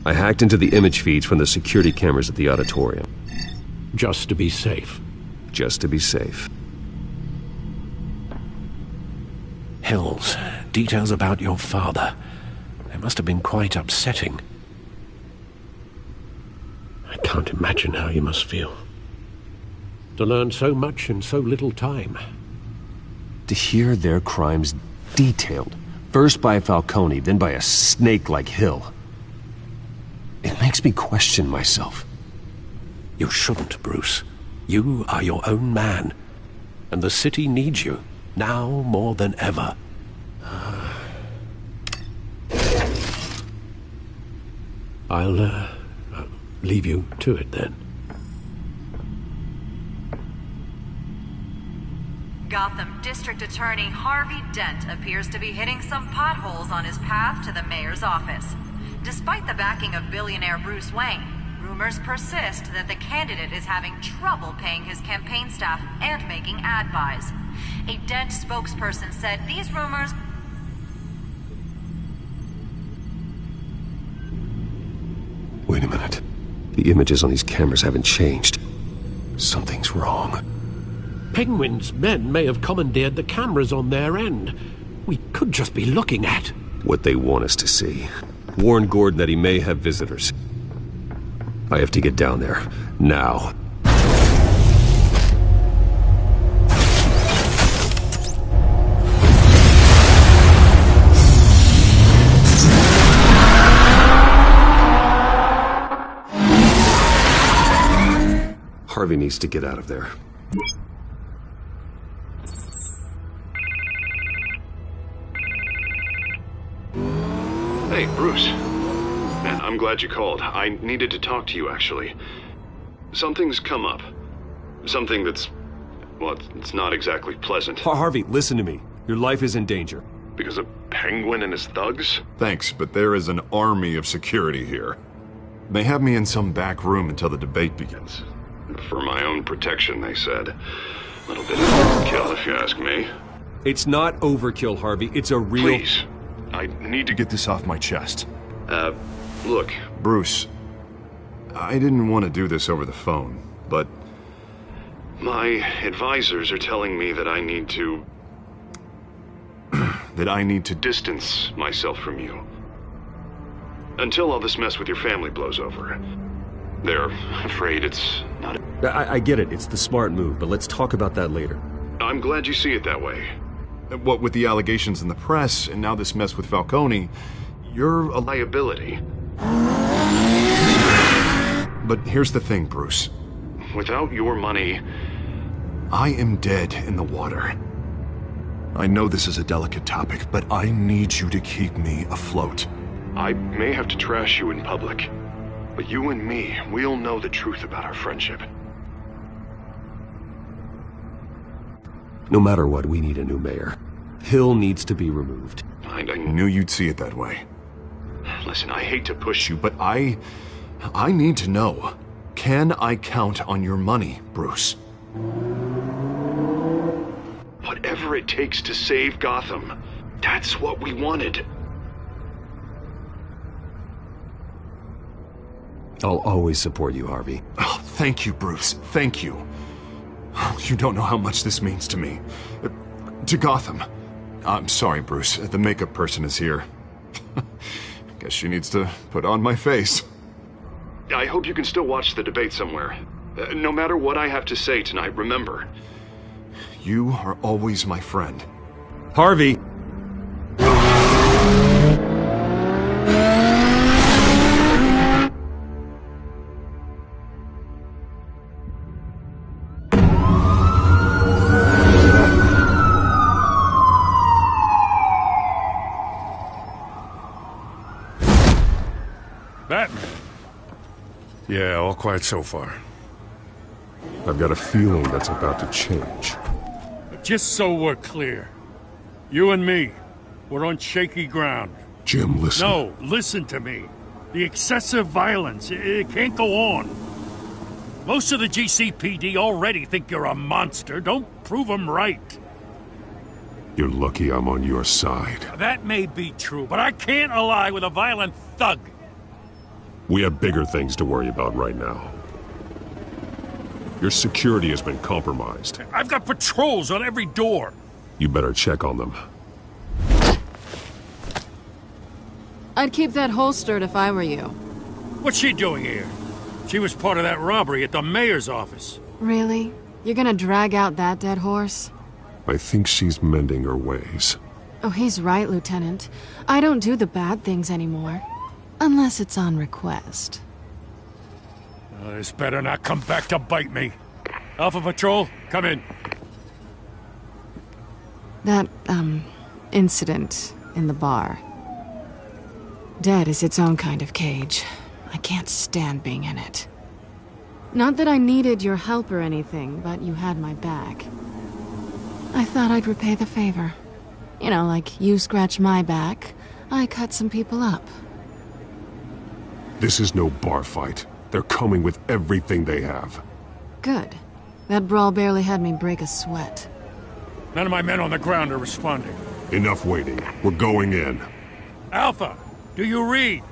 [SPEAKER 8] I hacked into the image feeds from the security cameras at the auditorium.
[SPEAKER 7] Just to be safe.
[SPEAKER 8] Just to be safe.
[SPEAKER 7] Hills, details about your father. They must have been quite upsetting. I can't imagine how you must feel. To learn so much in so little time.
[SPEAKER 8] To hear their crimes detailed, first by Falcone, then by a snake like Hill. It makes me question myself.
[SPEAKER 7] You shouldn't, Bruce. You are your own man. And the city needs you, now more than ever. I'll leave you to it then.
[SPEAKER 20] Gotham District Attorney Harvey Dent appears to be hitting some potholes on his path to the mayor's office. Despite the backing of billionaire Bruce Wayne, rumors persist that the candidate is having trouble paying his campaign staff and making ad buys. A Dent spokesperson said these rumors...
[SPEAKER 8] Wait a minute. The images on these cameras haven't changed. Something's wrong.
[SPEAKER 7] Penguin's men may have commandeered the cameras on their end. We could just be looking at
[SPEAKER 8] what they want us to see. Warn Gordon that he may have visitors. I have to get down there. Now. Harvey needs to get out of there.
[SPEAKER 2] Hey, Bruce. Man, I'm glad you called. I needed to talk to you, actually. Something's come up. Something that's... well, it's not exactly pleasant.
[SPEAKER 8] Harvey, listen to me. Your life is in danger.
[SPEAKER 2] Because of Penguin and his thugs? Thanks, but there is an army of security here. They have me in some back room until the debate begins. For my own protection, they said. A little bit of overkill, if you ask me.
[SPEAKER 8] It's not overkill, Harvey. It's a real...
[SPEAKER 2] Please. I need to get this off my chest. Look, Bruce, I didn't want to do this over the phone, but my advisors are telling me that I need to... that I need to distance myself from you. Until all this mess with your family blows over. They're afraid it's not...
[SPEAKER 8] I get it. It's the smart move, but let's talk about that later.
[SPEAKER 2] I'm glad you see it that way. What with the allegations in the press, and now this mess with Falcone, you're a liability. But here's the thing, Bruce. Without your money, I am dead in the water. I know this is a delicate topic, but I need you to keep me afloat. I may have to trash you in public, but you and me, we'll know the truth about our friendship.
[SPEAKER 8] No matter what, we need a new mayor. Hill needs to be removed.
[SPEAKER 2] I knew you'd see it that way. Listen, I hate to push you, but I need to know. Can I count on your money, Bruce? Whatever it takes to save Gotham, that's what we wanted.
[SPEAKER 8] I'll always support you, Harvey.
[SPEAKER 2] Oh, thank you, Bruce. Thank you. You don't know how much this means to me. To Gotham. I'm sorry, Bruce. The makeup person is here. Guess she needs to put on my face. I hope you can still watch the debate somewhere. No matter what I have to say tonight, remember, you are always my friend.
[SPEAKER 8] Harvey!
[SPEAKER 11] Batman. Yeah, all quiet so far.
[SPEAKER 8] I've got a feeling that's about to change.
[SPEAKER 11] Just so we're clear, you and me, we're on shaky ground.
[SPEAKER 2] Jim, listen.
[SPEAKER 11] No, listen to me. The excessive violence, it can't go on. Most of the GCPD already think you're a monster. Don't prove them right.
[SPEAKER 2] You're lucky I'm on your side.
[SPEAKER 11] That may be true, but I can't ally with a violent thug.
[SPEAKER 2] We have bigger things to worry about right now. Your security has been compromised.
[SPEAKER 11] I've got patrols on every door.
[SPEAKER 2] You better check on them.
[SPEAKER 18] I'd keep that holstered if I were you.
[SPEAKER 11] What's she doing here? She was part of that robbery at the mayor's office.
[SPEAKER 18] Really? You're gonna drag out that dead horse?
[SPEAKER 2] I think she's mending her ways.
[SPEAKER 18] Oh, he's right, Lieutenant. I don't do the bad things anymore. Unless it's on request.
[SPEAKER 11] This better not come back to bite me. Alpha Patrol, come in.
[SPEAKER 18] That, incident in the bar. Dead is its own kind of cage. I can't stand being in it. Not that I needed your help or anything, but you had my back. I thought I'd repay the favor. You know, like you scratch my back, I cut some people up.
[SPEAKER 2] This is no bar fight. They're coming with everything they have.
[SPEAKER 18] Good. That brawl barely had me break a sweat.
[SPEAKER 11] None of my men on the ground are responding.
[SPEAKER 2] Enough waiting. We're going in.
[SPEAKER 11] Alpha, do you read?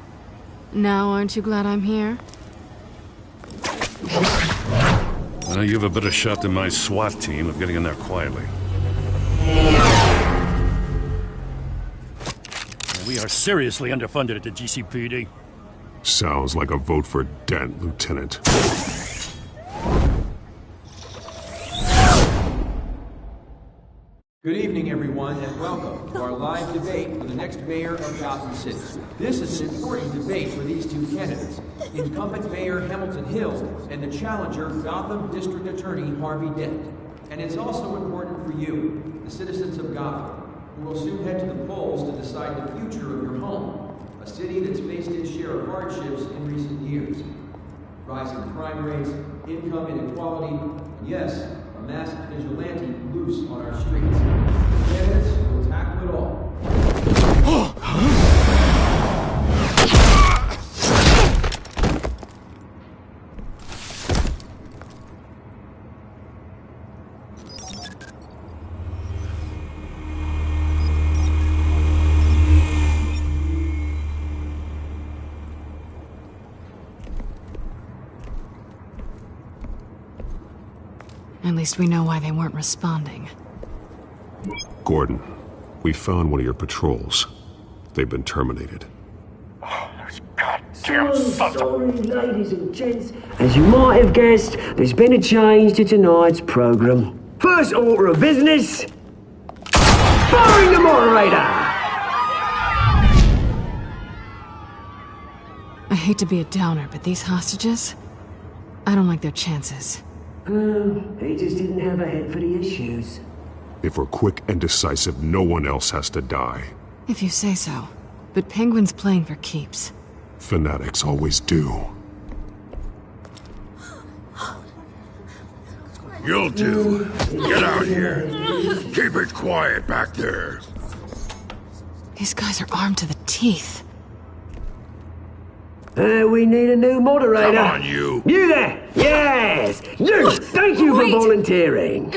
[SPEAKER 18] Now, aren't you glad I'm here?
[SPEAKER 11] Well, you have a better shot than my SWAT team of getting in there quietly. We are seriously underfunded at the GCPD.
[SPEAKER 2] Sounds like a vote for Dent, Lieutenant.
[SPEAKER 21] Good evening, everyone, and welcome to our live debate for the next mayor of Gotham City. This is an important debate for these two candidates, incumbent Mayor Hamilton Hill and the challenger, Gotham District Attorney Harvey Dent. And it's also important for you, the citizens of Gotham, who will soon head to the polls to decide the future of your home, a city that's faced its share of hardships in recent years. Rising crime rates, income inequality, and yes, a masked vigilante loose on our streets. Candidates will tackle it all.
[SPEAKER 18] At least we know why they weren't responding.
[SPEAKER 2] Gordon, we found one of your patrols. They've been terminated.
[SPEAKER 1] Sorry, ladies and gents. As you might have guessed, there's been a change to tonight's program. First order of business, firing the moderator!
[SPEAKER 18] I hate to be a downer, but these hostages, I don't like their chances.
[SPEAKER 1] He just didn't have a head for the issues.
[SPEAKER 2] If we're quick and decisive, no one else has to die.
[SPEAKER 18] If you say so. But Penguin's playing for keeps.
[SPEAKER 2] Fanatics always do.
[SPEAKER 4] You'll do. Get out here. Keep it quiet back there.
[SPEAKER 18] These guys are armed to the teeth.
[SPEAKER 1] We need a new moderator.
[SPEAKER 4] Come on, you.
[SPEAKER 1] You there! Yes! You! Thank you for volunteering.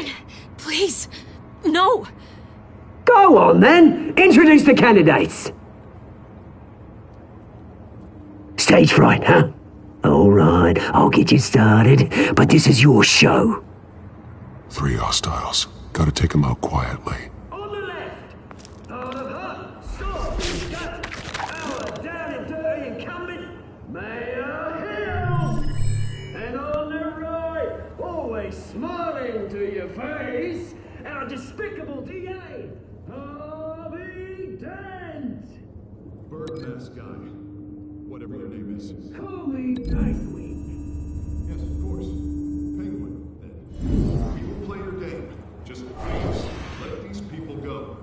[SPEAKER 3] Please, no.
[SPEAKER 1] Go on, then. Introduce the candidates. Stage fright, huh? All right, I'll get you started, but this is your show.
[SPEAKER 2] 3 hostiles. Gotta take them out quietly.
[SPEAKER 1] On the left, out of her, sword, gut, our down and dirty incumbent, Mayor Hill. And on the right, always smiling to your face, our despicable DA, Harvey Dent.
[SPEAKER 2] Bird-mask guy. Whatever your name is.
[SPEAKER 1] Call me Nightwing.
[SPEAKER 2] Yes, of course. Penguin. We will play your game. Just please let these people go.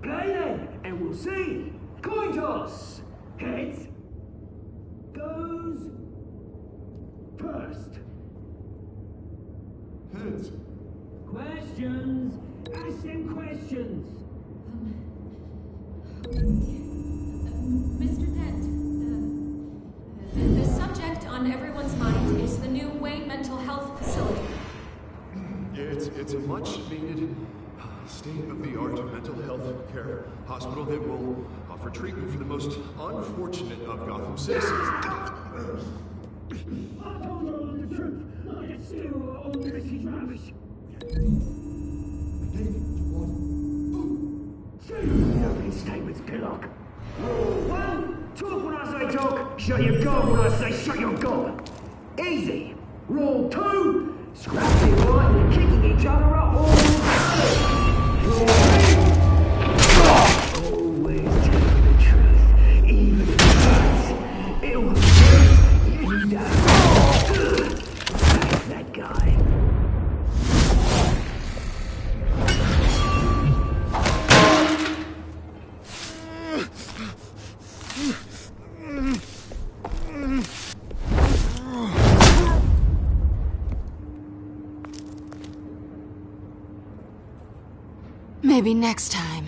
[SPEAKER 1] Play then, and we'll see. Coin toss. Heads goes first.
[SPEAKER 2] Heads.
[SPEAKER 1] Questions. Ask them questions.
[SPEAKER 3] Mr. Dent, the subject on everyone's mind is the new Wayne Mental Health Facility.
[SPEAKER 2] Yeah, it's a much-needed, state-of-the-art mental health care hospital that will offer treatment for the most unfortunate of Gotham citizens.
[SPEAKER 1] I told you all the truth. I just still all this is rubbish. Say your statements, Pillock. Shut your gun when I say shut your gun. Easy. Rule 2, scrapping right and kicking each other up all the time. Rule 3, always tell the truth, even if it hurts. It will hurt you down. That's that guy.
[SPEAKER 18] Maybe next time.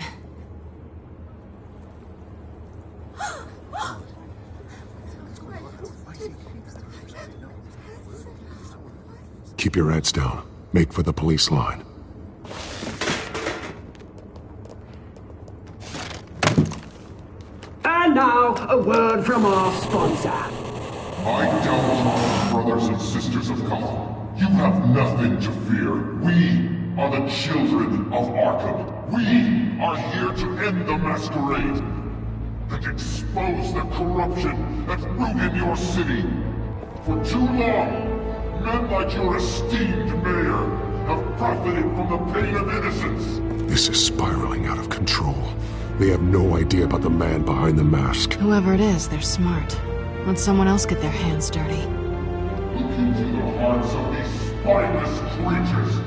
[SPEAKER 2] Keep your heads down. Make for the police line.
[SPEAKER 1] And now, a word from our sponsor.
[SPEAKER 5] My downtrodden brothers and sisters of Gotham, you have nothing to fear. We are the children of Arkham. We are here to end the masquerade and expose the corruption that ruined your city. For too long, men like your esteemed mayor have profited from the pain of innocence.
[SPEAKER 2] This is spiraling out of control. They have no idea about the man behind the mask.
[SPEAKER 18] Whoever it is, they're smart. Let someone else get their hands dirty.
[SPEAKER 5] Look into the hearts of these spineless creatures.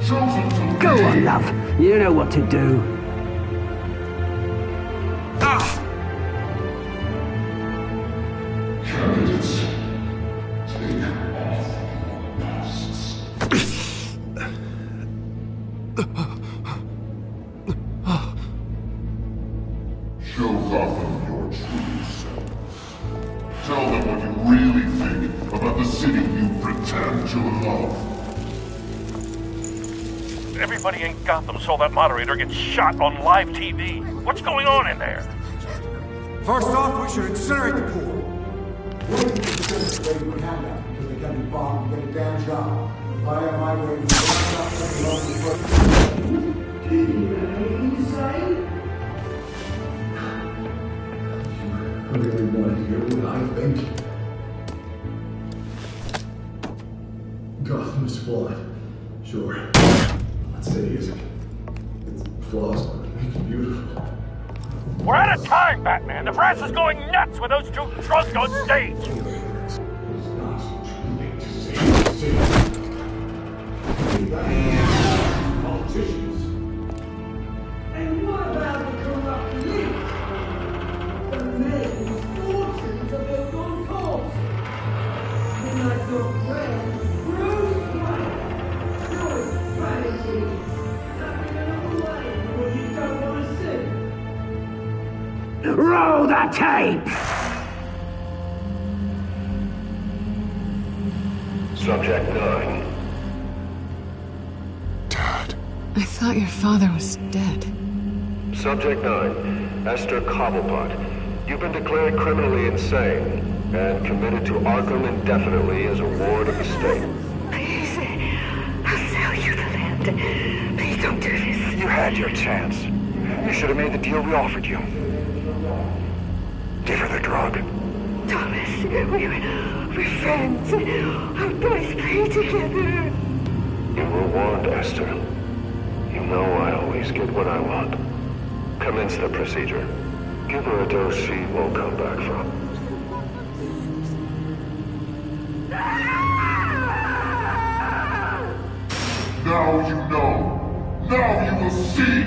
[SPEAKER 5] Chosen to
[SPEAKER 1] Go on, love. You know what to do.
[SPEAKER 5] Candidates, take off your masks. Show Gotham your true self. Tell them what you really think about the city you pretend to love.
[SPEAKER 22] Everybody in Gotham saw that moderator get shot on live TV. What's going on in there?
[SPEAKER 19] First off, we should incinerate the pool.
[SPEAKER 2] I really want to hear what I think. Gotham is flawed. Sure. Let's say it isn't. Its flaws make it beautiful.
[SPEAKER 22] We're out of time, Batman. The press is going nuts with those two drunks on stage.
[SPEAKER 1] Politicians. And what about the corrupt elite? The men whose fortunes are built on cost. Like your friend, Bruce Wayne. Showing strategy. Stepping another way when you don't want to see. Roll the tape!
[SPEAKER 5] Subject 9.
[SPEAKER 18] I thought your father was dead.
[SPEAKER 23] Subject 9, Esther Cobblepot. You've been declared criminally insane and committed to Arkham indefinitely as a ward of the state.
[SPEAKER 24] Please, I'll sell you the land. Please don't do this.
[SPEAKER 23] You had your chance. You should have made the deal we offered you. Give her the drug.
[SPEAKER 24] Thomas, we're friends. Our boys play together.
[SPEAKER 23] You were warned, Esther. You know I always get what I want. Commence the procedure. Give her a dose she won't come back from.
[SPEAKER 5] Now you know. Now you will see.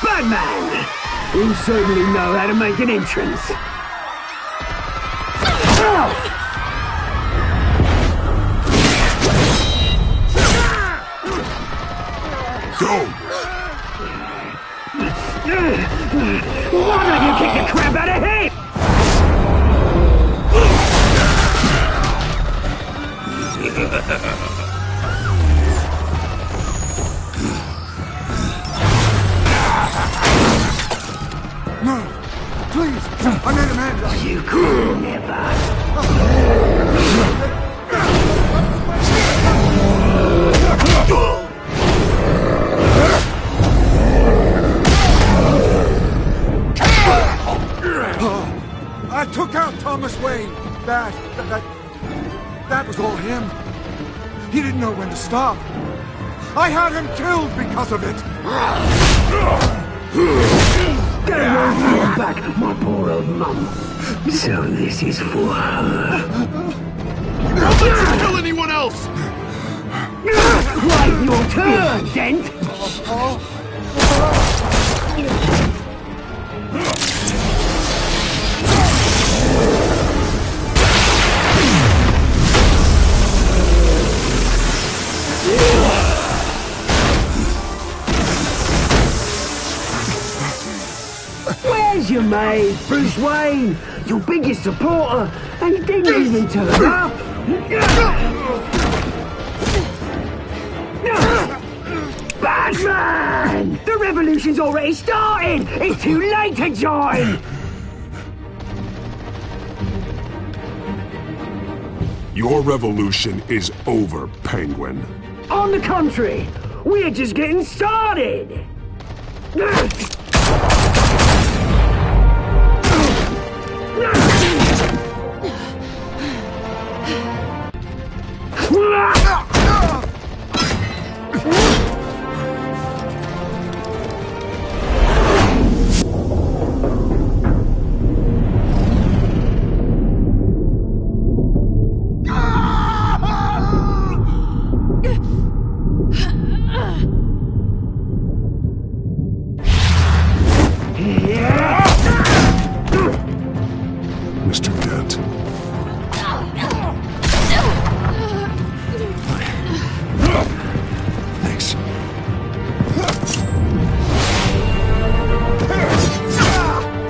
[SPEAKER 1] Batman! You certainly know how to make an entrance.
[SPEAKER 5] Go!
[SPEAKER 1] Why don't you kick the crap out of him?
[SPEAKER 19] No! Please! I made Amanda!
[SPEAKER 1] You could never!
[SPEAKER 19] I took out Thomas Wayne. That was all him. He didn't know when to stop. I had him killed because of it.
[SPEAKER 1] Get away from your back, my poor old mum. So this is for her.
[SPEAKER 2] Don't let her kill anyone else!
[SPEAKER 1] Right, your turn, Dent! Where's your mate, Bruce Wayne? Your biggest supporter, and he didn't even turn up. Batman! The revolution's already started! It's too late to join!
[SPEAKER 2] Your revolution is over, Penguin.
[SPEAKER 1] On the contrary, we're just getting started!
[SPEAKER 2] Mr. Dent. Thanks.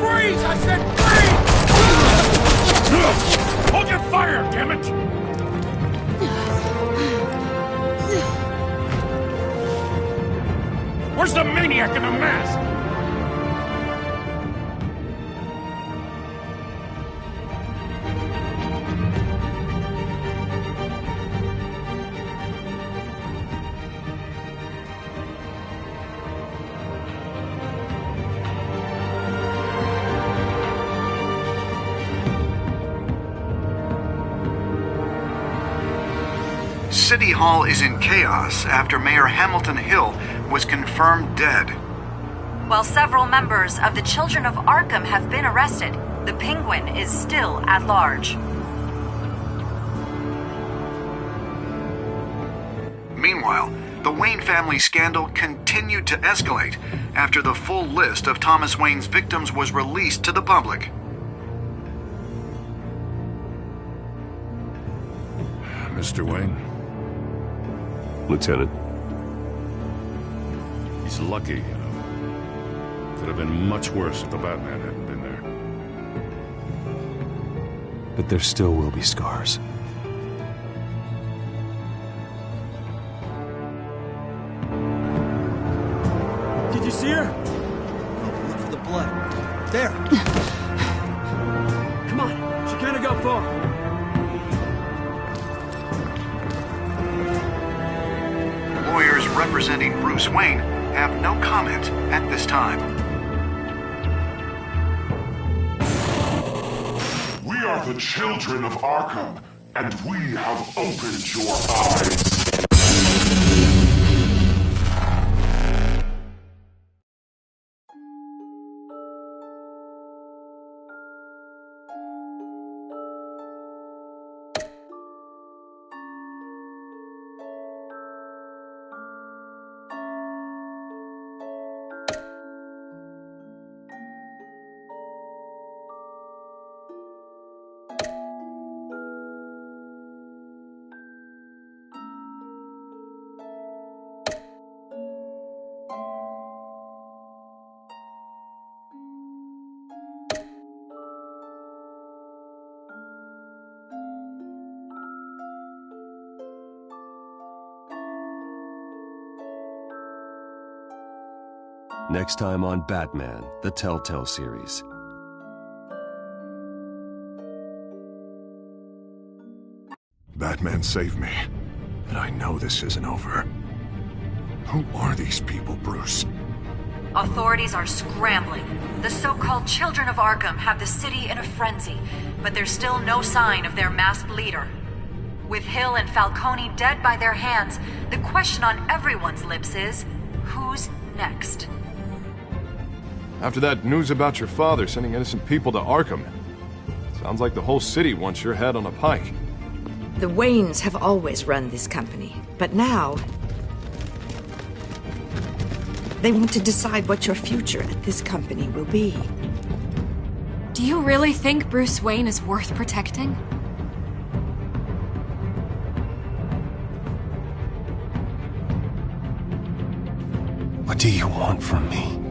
[SPEAKER 19] Freeze! I said freeze!
[SPEAKER 22] Hold your fire, damn it! Where's the maniac in the mask?
[SPEAKER 12] City Hall is in chaos after Mayor Hamilton Hill was confirmed dead.
[SPEAKER 20] While several members of the Children of Arkham have been arrested, the Penguin is still at large.
[SPEAKER 12] Meanwhile, the Wayne family scandal continued to escalate after the full list of Thomas Wayne's victims was released to the public.
[SPEAKER 11] Mr. Wayne?
[SPEAKER 8] Lieutenant.
[SPEAKER 11] He's lucky, you know. Could have been much worse if the Batman hadn't been there.
[SPEAKER 8] But there still will be scars.
[SPEAKER 13] Did you see her? Oh, look for the blood. There. Come on. She can't go far.
[SPEAKER 12] Lawyers representing Bruce Wayne have no comment at this time.
[SPEAKER 5] We are the children of Arkham, and we have opened your eyes.
[SPEAKER 8] Next time on Batman, the Telltale series.
[SPEAKER 2] Batman saved me, but I know this isn't over. Who are these people, Bruce?
[SPEAKER 20] Authorities are scrambling. The so-called Children of Arkham have the city in a frenzy, but there's still no sign of their masked leader. With Hill and Falcone dead by their hands, the question on everyone's lips is, who's next?
[SPEAKER 9] After that news about your father sending innocent people to Arkham, sounds like the whole city wants your head on a pike.
[SPEAKER 14] The Waynes have always run this company, but now they want to decide what your future at this company will be.
[SPEAKER 3] Do you really think Bruce Wayne is worth protecting?
[SPEAKER 8] What do you want from me?